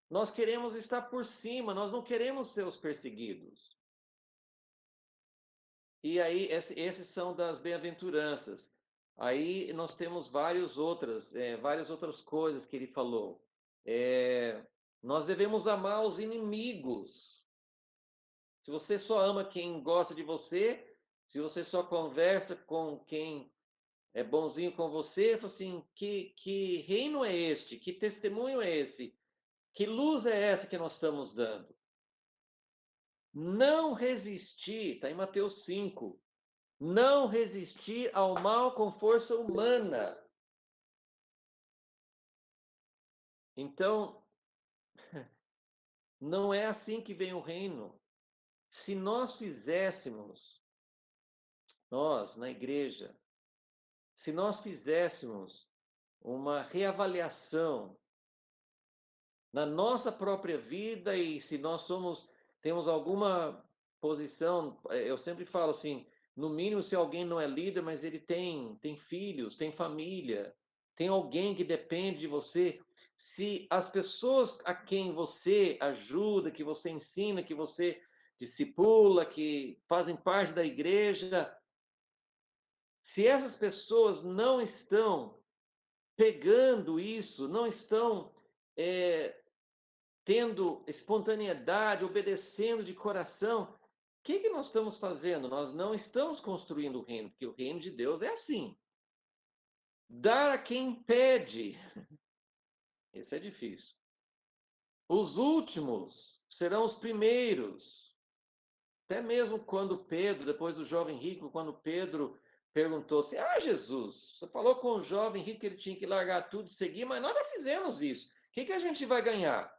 Nós queremos estar por cima, nós não queremos ser os perseguidos. E aí, esses são das bem-aventuranças. Aí nós temos várias outras coisas que ele falou. Nós devemos amar os inimigos. Se você só ama quem gosta de você, se você só conversa com quem é bonzinho com você, assim, que reino é este? Que testemunho é esse? Que luz é essa que nós estamos dando? Não resistir, está em Mateus 5. Não resistir ao mal com força humana. Então, não é assim que vem o reino. Se nós fizéssemos, nós, na igreja, se nós fizéssemos uma reavaliação na nossa própria vida e se nós temos alguma posição, eu sempre falo assim, no mínimo se alguém não é líder, mas ele tem filhos, tem família, tem alguém que depende de você, se as pessoas a quem você ajuda, que você ensina, que você discipula, que fazem parte da igreja, se essas pessoas não estão pegando isso, não estão tendo espontaneidade, obedecendo de coração, o que nós estamos fazendo? Nós não estamos construindo o reino, porque o reino de Deus é assim. Dar a quem pede. Isso é difícil. Os últimos serão os primeiros. Até mesmo quando Pedro, depois do jovem rico, quando Pedro perguntou assim: Ah, Jesus, você falou com o jovem rico que ele tinha que largar tudo e seguir, mas nós não fizemos isso. O que a gente vai ganhar?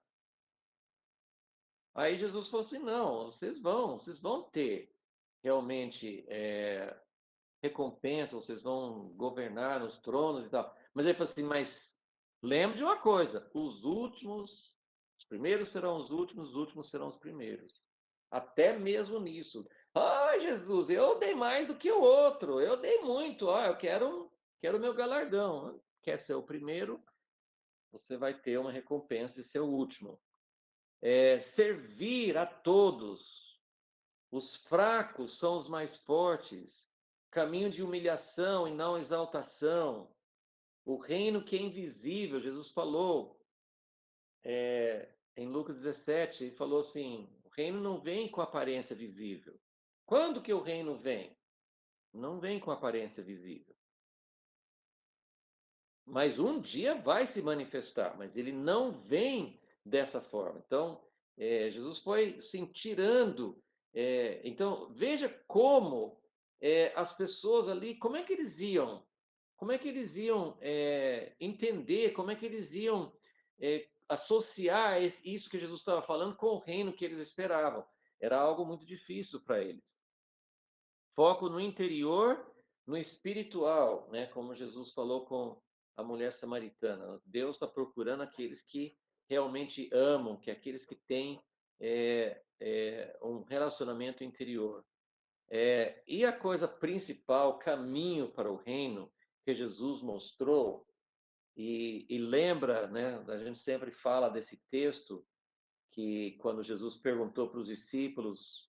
Aí Jesus falou assim: Não, vocês vão ter realmente recompensa, vocês vão governar nos tronos e tal. Mas ele falou assim: Mas lembre de uma coisa: os primeiros serão os últimos serão os primeiros. Até mesmo nisso. Ah, Jesus, eu dei mais do que o outro, eu dei muito, eu quero o meu galardão. Quer ser o primeiro, você vai ter uma recompensa de ser o último. Servir a todos. Os fracos são os mais fortes. Caminho de humilhação e não exaltação. O reino que é invisível, Jesus falou em Lucas 17, ele falou assim: o reino não vem com aparência visível. Quando que o reino vem? Não vem com aparência visível. Mas um dia vai se manifestar, mas ele não vem dessa forma. Então, Jesus foi assim, tirando. Então, veja como as pessoas ali, como é que eles iam entender, como é que eles iam associar isso que Jesus estava falando com o reino que eles esperavam. Era algo muito difícil para eles. Foco no interior, no espiritual, né? Como Jesus falou com a mulher samaritana. Deus está procurando aqueles que realmente amam, que aqueles que têm um relacionamento interior. E a coisa principal, caminho para o reino que Jesus mostrou, e lembra, né? A gente sempre fala desse texto que quando Jesus perguntou para os discípulos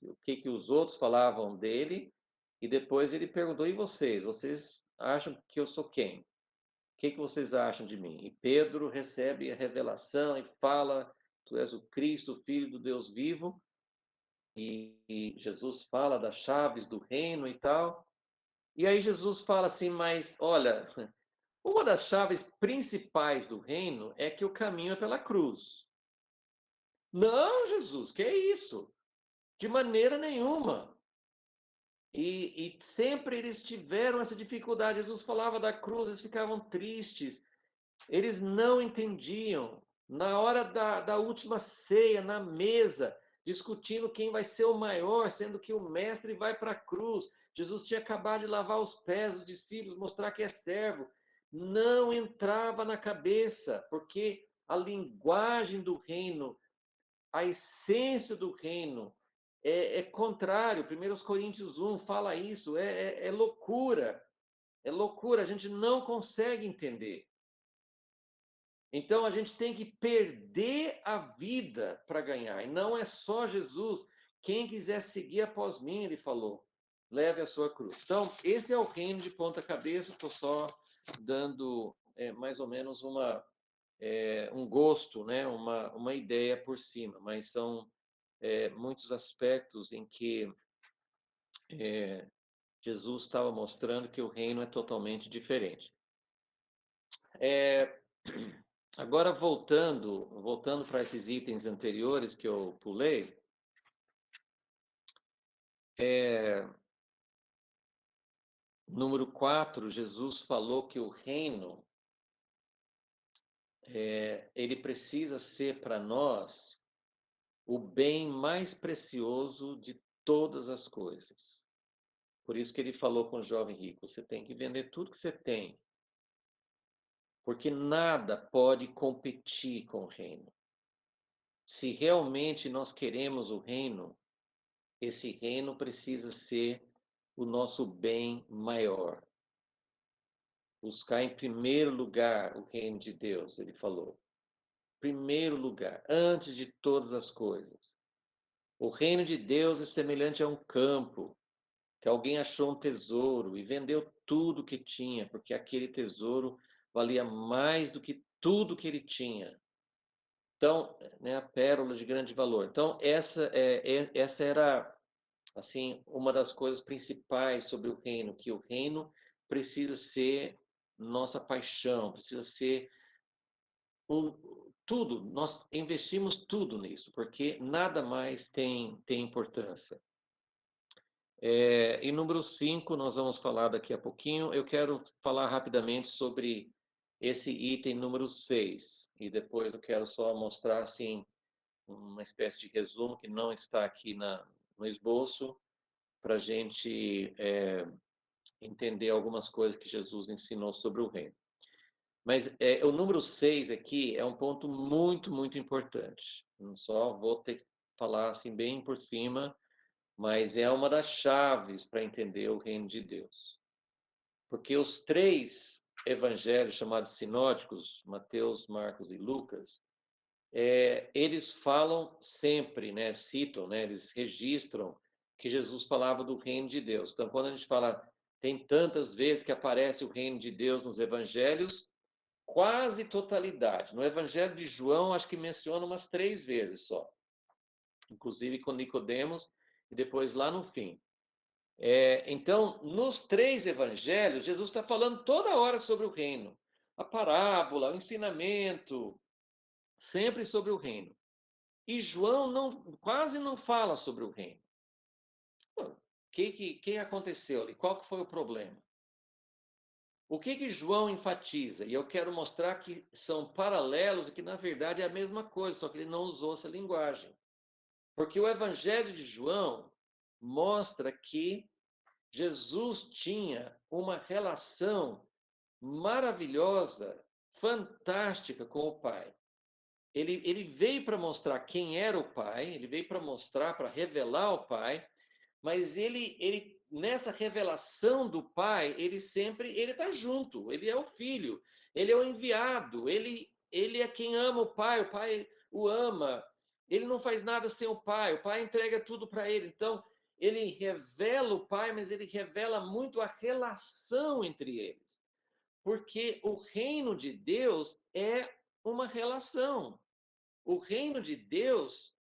o que os outros falavam dele, e depois ele perguntou: e vocês? Vocês acham que eu sou quem? O que vocês acham de mim? E Pedro recebe a revelação e fala: Tu és o Cristo, o Filho do Deus vivo. E Jesus fala das chaves do reino e tal. E aí Jesus fala assim: Mas olha, uma das chaves principais do reino é que o caminho é pela cruz. Não, Jesus, que é isso? De maneira nenhuma. E sempre eles tiveram essa dificuldade. Jesus falava da cruz, eles ficavam tristes, eles não entendiam. Na hora da última ceia, na mesa, discutindo quem vai ser o maior, sendo que o mestre vai para a cruz. Jesus tinha acabado de lavar os pés dos discípulos, mostrar que é servo. Não entrava na cabeça, porque a linguagem do reino, a essência do reino é contrário. 1 Coríntios 1 fala isso, é loucura. É loucura, a gente não consegue entender. Então a gente tem que perder a vida para ganhar. E não é só Jesus. Quem quiser seguir após mim, ele falou, leve a sua cruz. Então, esse é o reino de ponta cabeça. Estou só dando mais ou menos um gosto, né? uma ideia por cima, mas são muitos aspectos em que Jesus estava mostrando que o reino é totalmente diferente. Agora, voltando para esses itens anteriores que eu pulei, número 4, Jesus falou que o reino, ele precisa ser para nós o bem mais precioso de todas as coisas. Por isso que ele falou com o jovem rico, você tem que vender tudo que você tem, porque nada pode competir com o reino. Se realmente nós queremos o reino, esse reino precisa ser o nosso bem maior. Buscar em primeiro lugar o reino de Deus, ele falou. Primeiro lugar, antes de todas as coisas. O reino de Deus é semelhante a um campo que alguém achou um tesouro e vendeu tudo que tinha, porque aquele tesouro valia mais do que tudo que ele tinha. Então, né, a pérola de grande valor. Então, essa era assim uma das coisas principais sobre o reino, que o reino precisa ser nossa paixão, precisa ser tudo, nós investimos tudo nisso, porque nada mais tem importância. E número 5 nós vamos falar daqui a pouquinho. Eu quero falar rapidamente sobre esse item número 6 e depois eu quero só mostrar, assim, uma espécie de resumo que não está aqui no esboço, para a gente entender algumas coisas que Jesus ensinou sobre o reino. Mas o número 6 aqui é um ponto muito, muito importante. Não só vou ter que falar assim bem por cima, mas é uma das chaves para entender o reino de Deus. Porque os três evangelhos chamados sinóticos, Mateus, Marcos e Lucas, eles falam sempre, né, citam, né, eles registram que Jesus falava do reino de Deus. Então, quando a gente fala, tem tantas vezes que aparece o reino de Deus nos evangelhos, quase totalidade. No Evangelho de João, acho que menciona umas 3 vezes só, inclusive com Nicodemos e depois lá no fim. Então, nos 3 evangelhos, Jesus está falando toda hora sobre o reino, a parábola, o ensinamento, sempre sobre o reino. E João quase não fala sobre o reino. O que aconteceu ali? Qual que foi o problema? O que João enfatiza? E eu quero mostrar que são paralelos e que, na verdade, é a mesma coisa, só que ele não usou essa linguagem. Porque o Evangelho de João mostra que Jesus tinha uma relação maravilhosa, fantástica com o Pai. Ele veio para mostrar quem era o Pai, ele veio para mostrar, para revelar o Pai, mas ele nessa revelação do Pai, ele está junto, ele é o Filho, ele é o enviado, ele é quem ama o Pai o ama, ele não faz nada sem o Pai entrega tudo para ele. Então, ele revela o Pai, mas ele revela muito a relação entre eles, porque o reino de Deus é uma relação. O reino de Deus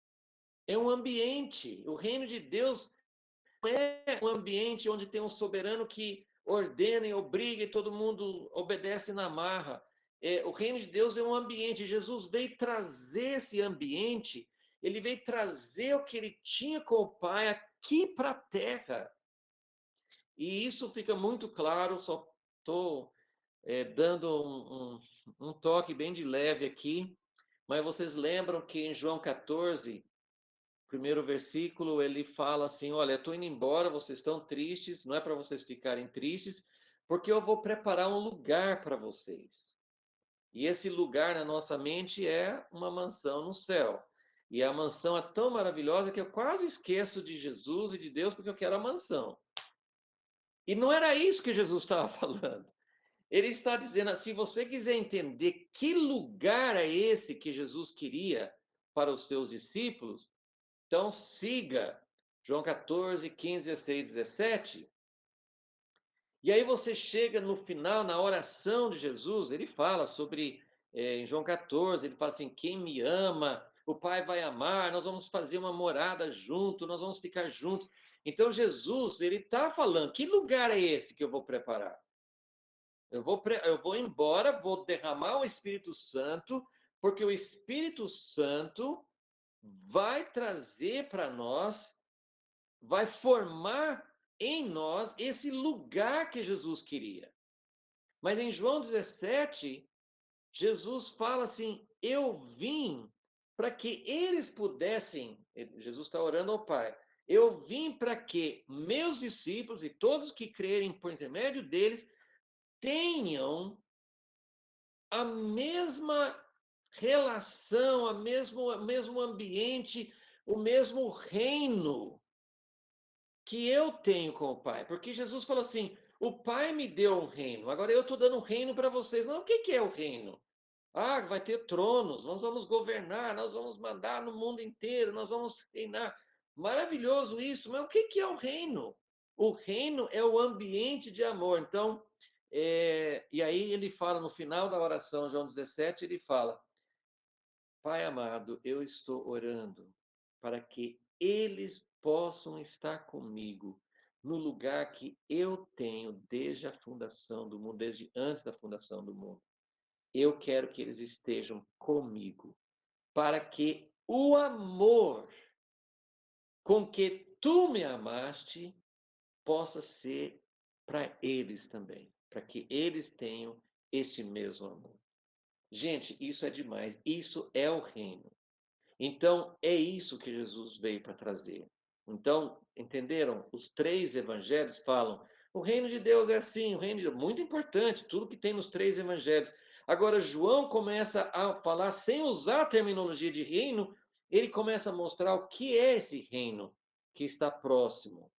é um ambiente. O reino de Deus é um ambiente onde tem um soberano que ordena e obriga e todo mundo obedece na marra. O reino de Deus é um ambiente. Jesus veio trazer esse ambiente, ele veio trazer o que ele tinha com o Pai aqui para a terra. E isso fica muito claro, só estou dando um toque bem de leve aqui, mas vocês lembram que em João 14, primeiro versículo, ele fala assim: olha, eu estou indo embora, vocês estão tristes, não é para vocês ficarem tristes, porque eu vou preparar um lugar para vocês. E esse lugar na nossa mente é uma mansão no céu. E a mansão é tão maravilhosa que eu quase esqueço de Jesus e de Deus porque eu quero a mansão. E não era isso que Jesus estava falando. Ele está dizendo assim: se você quiser entender que lugar é esse que Jesus queria para os seus discípulos, então siga João 14, 15, 16, 17. E aí você chega no final, na oração de Jesus, ele fala sobre, em João 14, ele fala assim: quem me ama, o Pai vai amar, nós vamos fazer uma morada junto, nós vamos ficar juntos. Então Jesus, ele está falando: que lugar é esse que eu vou preparar? Eu vou embora, vou derramar o Espírito Santo, porque o Espírito Santo vai trazer para nós, vai formar em nós esse lugar que Jesus queria. Mas em João 17, Jesus fala assim: eu vim para que eles pudessem, Jesus está orando ao Pai, eu vim para que meus discípulos e todos que crerem por intermédio deles tenham a mesma relação, o mesmo ambiente, o mesmo reino que eu tenho com o Pai. Porque Jesus falou assim: o Pai me deu um reino, agora eu estou dando um reino para vocês. Mas o que é o reino? Ah, vai ter tronos, nós vamos governar, nós vamos mandar no mundo inteiro, nós vamos reinar. Maravilhoso isso, mas o que é o reino? O reino é o ambiente de amor. Então, e aí ele fala no final da oração, João 17, ele fala: Pai amado, eu estou orando para que eles possam estar comigo no lugar que eu tenho desde a fundação do mundo, desde antes da fundação do mundo. eu quero que eles estejam comigo, para que o amor com que tu me amaste possa ser para eles também, para que eles tenham este mesmo amor. Gente, isso é demais, isso é o reino. Então, é isso que Jesus veio para trazer. Então, entenderam? Os três evangelhos falam: o reino de Deus é assim, o reino de Deus, muito importante, tudo que tem nos três evangelhos. Agora, João começa a falar, sem usar a terminologia de reino, ele começa a mostrar o que é esse reino que está próximo.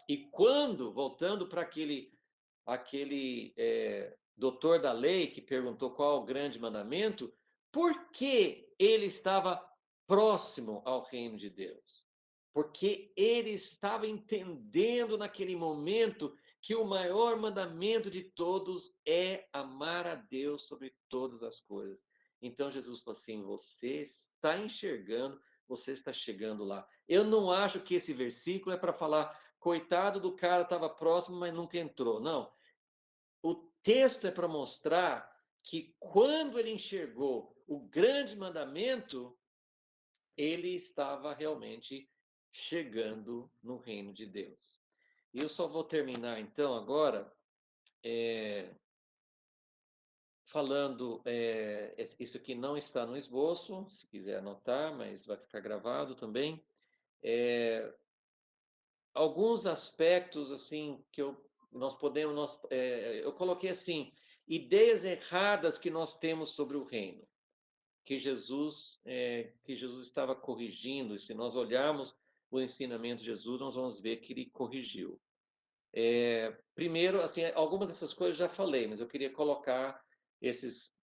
E quando, voltando para aquele doutor da lei que perguntou qual o grande mandamento, por que ele estava próximo ao reino de Deus? Porque ele estava entendendo naquele momento que o maior mandamento de todos é amar a Deus sobre todas as coisas. Então Jesus falou assim: você está enxergando, você está chegando lá. Eu não acho que esse versículo é para falar, coitado do cara, estava próximo, mas nunca entrou. Não. O texto é para mostrar que quando ele enxergou o grande mandamento, ele estava realmente chegando no reino de Deus. E eu só vou terminar então agora falando, isso aqui não está no esboço, se quiser anotar, mas vai ficar gravado também. Alguns aspectos assim que nós podemos, eu coloquei assim, ideias erradas que nós temos sobre o reino, que Jesus estava corrigindo. E se nós olharmos o ensinamento de Jesus, nós vamos ver que ele corrigiu. Primeiro, assim, algumas dessas coisas eu já falei, mas eu queria colocar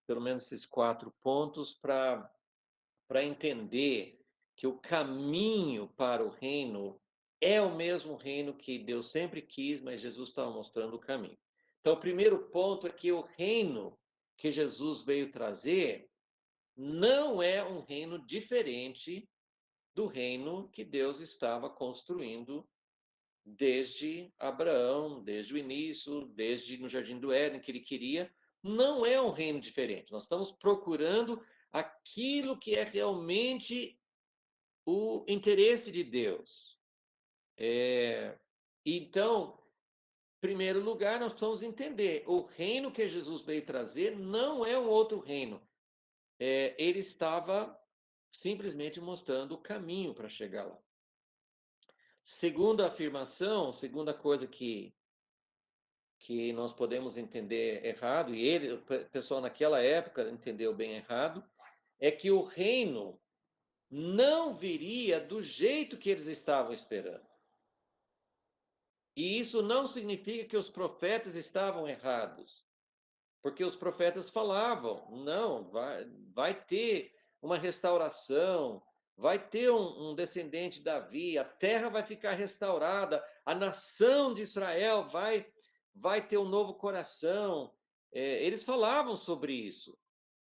pelo menos esses 4 pontos para entender que o caminho para o reino é o mesmo reino que Deus sempre quis, mas Jesus estava mostrando o caminho. Então, o primeiro ponto é que o reino que Jesus veio trazer não é um reino diferente do reino que Deus estava construindo desde Abraão, desde o início, desde no Jardim do Éden, que ele queria. Não é um reino diferente. Nós estamos procurando aquilo que é realmente o interesse de Deus. Então, em primeiro lugar, nós precisamos entender: o reino que Jesus veio trazer não é um outro reino. Ele estava simplesmente mostrando o caminho para chegar lá. Segunda afirmação, segunda coisa que nós podemos entender errado, e o pessoal naquela época entendeu bem errado, é que o reino não viria do jeito que eles estavam esperando. E isso não significa que os profetas estavam errados, porque os profetas falavam: não, vai ter uma restauração, vai ter um descendente de Davi, a terra vai ficar restaurada, a nação de Israel vai ter um novo coração. Eles falavam sobre isso,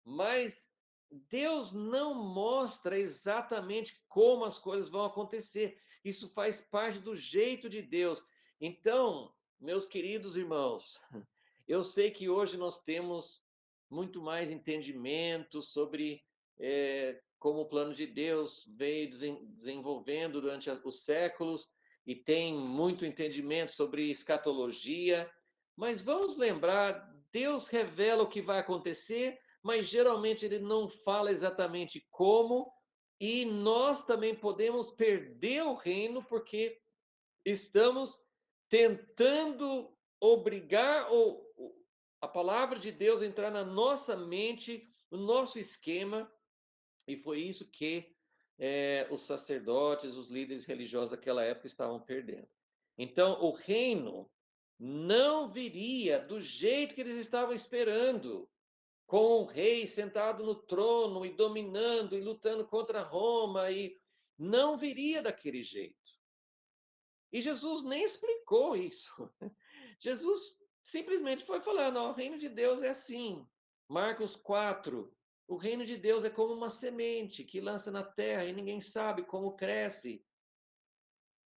mas Deus não mostra exatamente como as coisas vão acontecer. Isso faz parte do jeito de Deus. Então, meus queridos irmãos, eu sei que hoje nós temos muito mais entendimento sobre como o plano de Deus veio desenvolvendo durante os séculos, e tem muito entendimento sobre escatologia, mas vamos lembrar, Deus revela o que vai acontecer, mas geralmente ele não fala exatamente como, e nós também podemos perder o reino porque estamos tentando obrigar a palavra de Deus a entrar na nossa mente, no nosso esquema, e foi isso que os sacerdotes, os líderes religiosos daquela época estavam perdendo. Então, o reino não viria do jeito que eles estavam esperando, com o rei sentado no trono e dominando e lutando contra Roma, e não viria daquele jeito. E Jesus nem explicou isso. Jesus simplesmente foi falando: ó, o reino de Deus é assim. Marcos 4, o reino de Deus é como uma semente que lança na terra e ninguém sabe como cresce.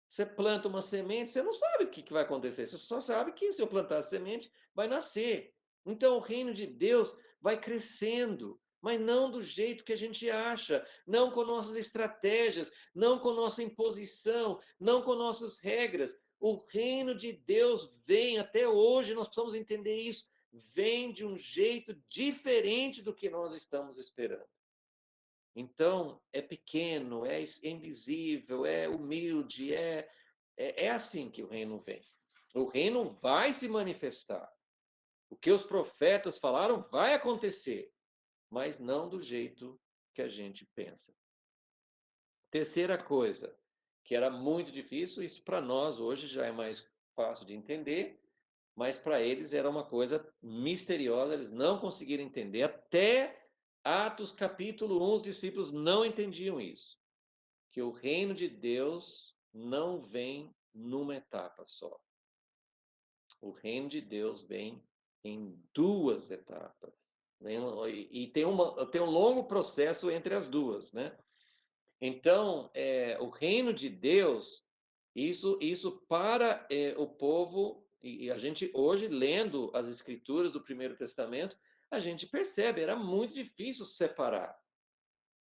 Você planta uma semente, você não sabe o que vai acontecer, você só sabe que se eu plantar a semente, vai nascer. Então, o reino de Deus vai crescendo, mas não do jeito que a gente acha, não com nossas estratégias, não com nossa imposição, não com nossas regras. O reino de Deus vem, até hoje nós precisamos entender isso, vem de um jeito diferente do que nós estamos esperando. Então, é pequeno, é invisível, é humilde, é assim que o reino vem. O reino vai se manifestar. O que os profetas falaram vai acontecer, mas não do jeito que a gente pensa. Terceira coisa, que era muito difícil, isso para nós hoje já é mais fácil de entender, mas para eles era uma coisa misteriosa, eles não conseguiram entender. Até Atos capítulo 1, os discípulos não entendiam isso, que o reino de Deus não vem numa etapa só. O reino de Deus vem em duas etapas. Né? E tem um longo processo entre as duas, né? Então, o reino de Deus, isso para o povo, e a gente hoje, lendo as escrituras do Primeiro Testamento, a gente percebe, era muito difícil separar.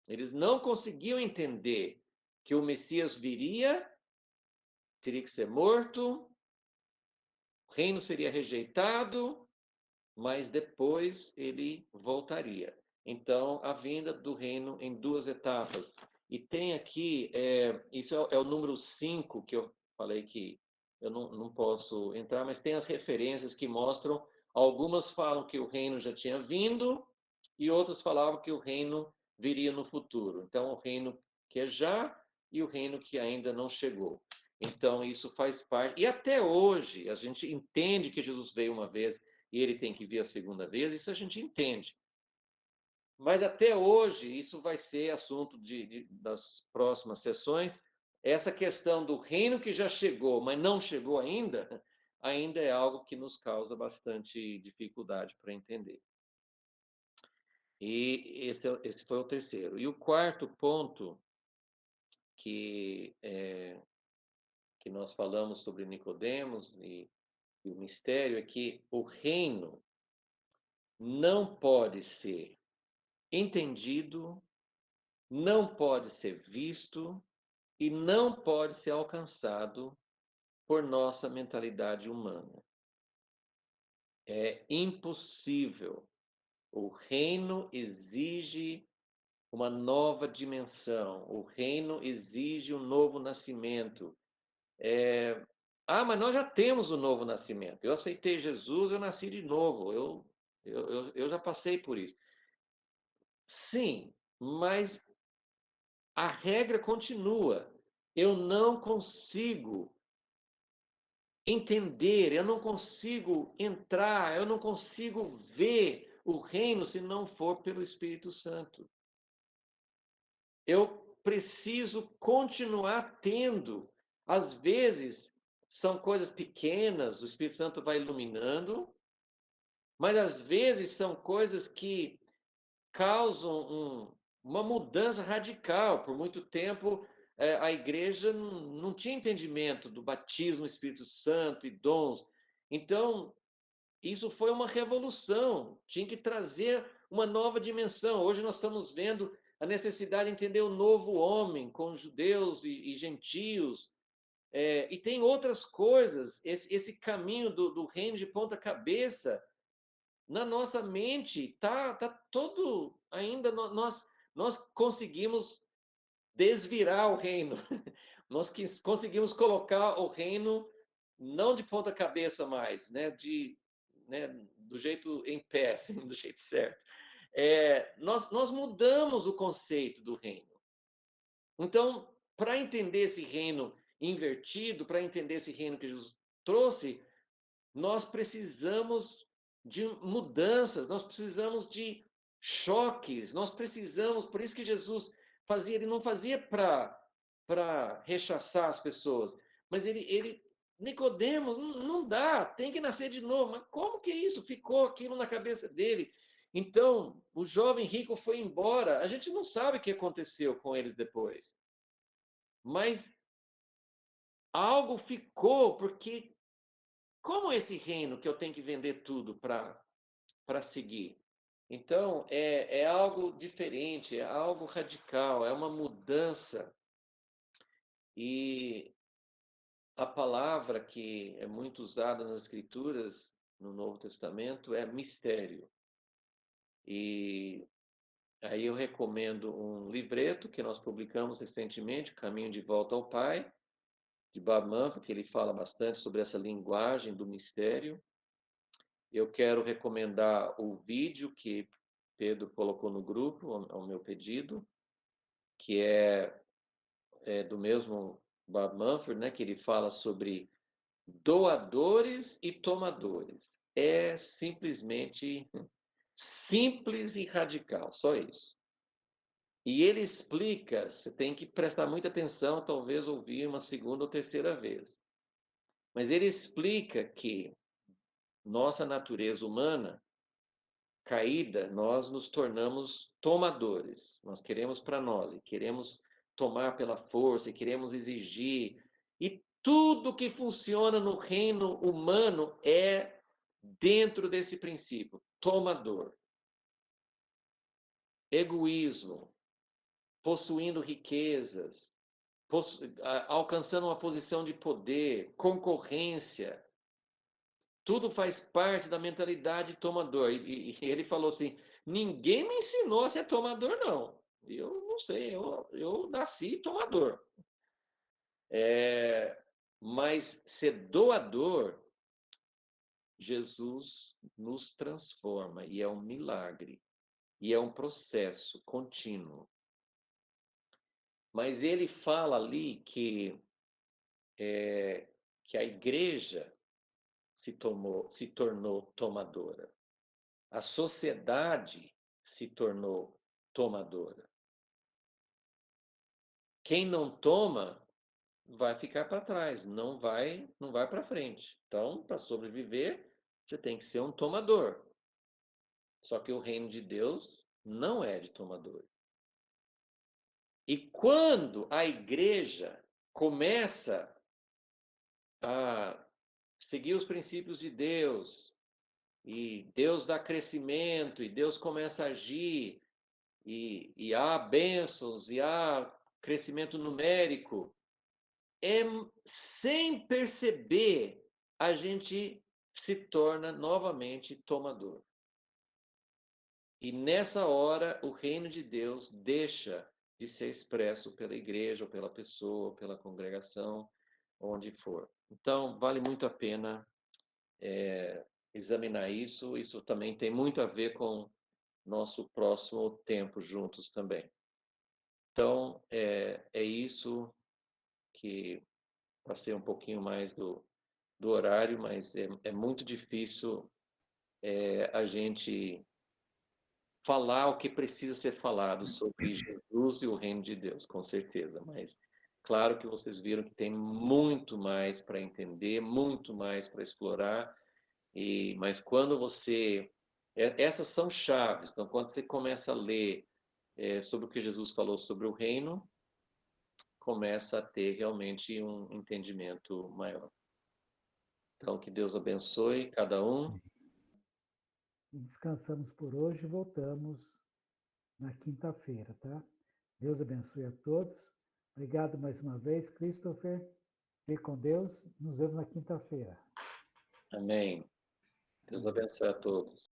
Eles não conseguiam entender que o Messias viria, teria que ser morto, o reino seria rejeitado, mas depois ele voltaria. Então, a vinda do reino em duas etapas. E tem aqui, isso é o número 5 que eu falei que eu não posso entrar, mas tem as referências que mostram, algumas falam que o reino já tinha vindo, e outras falavam que o reino viria no futuro. Então, o reino que é já e o reino que ainda não chegou. Então, isso faz parte. E até hoje, a gente entende que Jesus veio uma vez e ele tem que vir a segunda vez, isso a gente entende. Mas até hoje, isso vai ser assunto das próximas sessões. Essa questão do reino que já chegou, mas não chegou ainda, ainda é algo que nos causa bastante dificuldade para entender. E esse foi o terceiro. E o quarto ponto que, que nós falamos sobre Nicodemos e o mistério é que o reino não pode ser entendido, não pode ser visto e não pode ser alcançado por nossa mentalidade humana. É impossível. O reino exige uma nova dimensão, o reino exige um novo nascimento. Mas nós já temos o novo nascimento. Eu aceitei Jesus, eu nasci de novo, eu já passei por isso. Sim, mas a regra continua. Eu não consigo entender, eu não consigo entrar, eu não consigo ver o reino se não for pelo Espírito Santo. Eu preciso continuar tendo. Às vezes são coisas pequenas, o Espírito Santo vai iluminando, mas às vezes são coisas que causam uma mudança radical. Por muito tempo, a igreja não tinha entendimento do batismo no Espírito Santo e dons. Então, isso foi uma revolução, tinha que trazer uma nova dimensão. Hoje nós estamos vendo a necessidade de entender o novo homem, com judeus e gentios. E tem outras coisas, esse caminho do reino de ponta cabeça, na nossa mente tá todo ainda nós conseguimos desvirar o reino. Nós conseguimos colocar o reino não de ponta cabeça mais, né, do jeito em pé, assim, do jeito certo. Nós mudamos o conceito do reino. Então, para entender esse reino invertido, para entender esse reino que Jesus trouxe, nós precisamos de mudanças, nós precisamos de choques, nós precisamos, por isso que Jesus fazia, ele não fazia para rechaçar as pessoas, mas ele Nicodemos, não dá, tem que nascer de novo. Mas como que é isso? Ficou aquilo na cabeça dele. Então, o jovem rico foi embora. A gente não sabe o que aconteceu com eles depois. Mas algo ficou, porque como esse reino que eu tenho que vender tudo para para seguir. Então, é algo diferente, é algo radical, é uma mudança. E a palavra que é muito usada nas Escrituras, no Novo Testamento, é mistério. E aí eu recomendo um livreto que nós publicamos recentemente, Caminho de Volta ao Pai, de Bob Mumford, que ele fala bastante sobre essa linguagem do mistério. Eu quero recomendar o vídeo que Pedro colocou no grupo, ao meu pedido, que é do mesmo Bob Mumford, né, que ele fala sobre doadores e tomadores. É simplesmente simples e radical, só isso. E ele explica, você tem que prestar muita atenção, talvez ouvir uma segunda ou terceira vez. Mas ele explica que nossa natureza humana caída, nós nos tornamos tomadores. Nós queremos para nós, e queremos tomar pela força, e queremos exigir. E tudo que funciona no reino humano é dentro desse princípio: tomador, egoísmo, possuindo riquezas, alcançando uma posição de poder, concorrência. Tudo faz parte da mentalidade tomador. E ele falou assim: ninguém me ensinou a ser tomador, não. Eu não sei, eu nasci tomador. Mas ser doador, Jesus nos transforma, e é um milagre, e é um processo contínuo. Mas ele fala ali que a igreja se tornou tomadora. A sociedade se tornou tomadora. Quem não toma vai ficar para trás, não vai para frente. Então, para sobreviver, você tem que ser um tomador. Só que o reino de Deus não é de tomador. E quando a igreja começa a seguir os princípios de Deus, e Deus dá crescimento, e Deus começa a agir, e há bênçãos, e há crescimento numérico, sem perceber, a gente se torna novamente tomador. E nessa hora, o reino de Deus deixa de ser expresso pela igreja, ou pela pessoa, ou pela congregação, onde for. Então, vale muito a pena examinar isso. Isso também tem muito a ver com nosso próximo tempo juntos também. Então, é isso, que passei um pouquinho mais do horário, mas é muito difícil a gente falar o que precisa ser falado sobre Jesus e o reino de Deus, com certeza. Mas claro que vocês viram que tem muito mais para entender, muito mais para explorar. Mas quando você... Essas são chaves. Então, quando você começa a ler sobre o que Jesus falou sobre o reino, começa a ter realmente um entendimento maior. Então, que Deus abençoe cada um. E descansamos por hoje e voltamos na quinta-feira, tá? Deus abençoe a todos. Obrigado mais uma vez, Christopher. Fique com Deus. Nos vemos na quinta-feira. Amém. Deus Amém. abençoe a todos.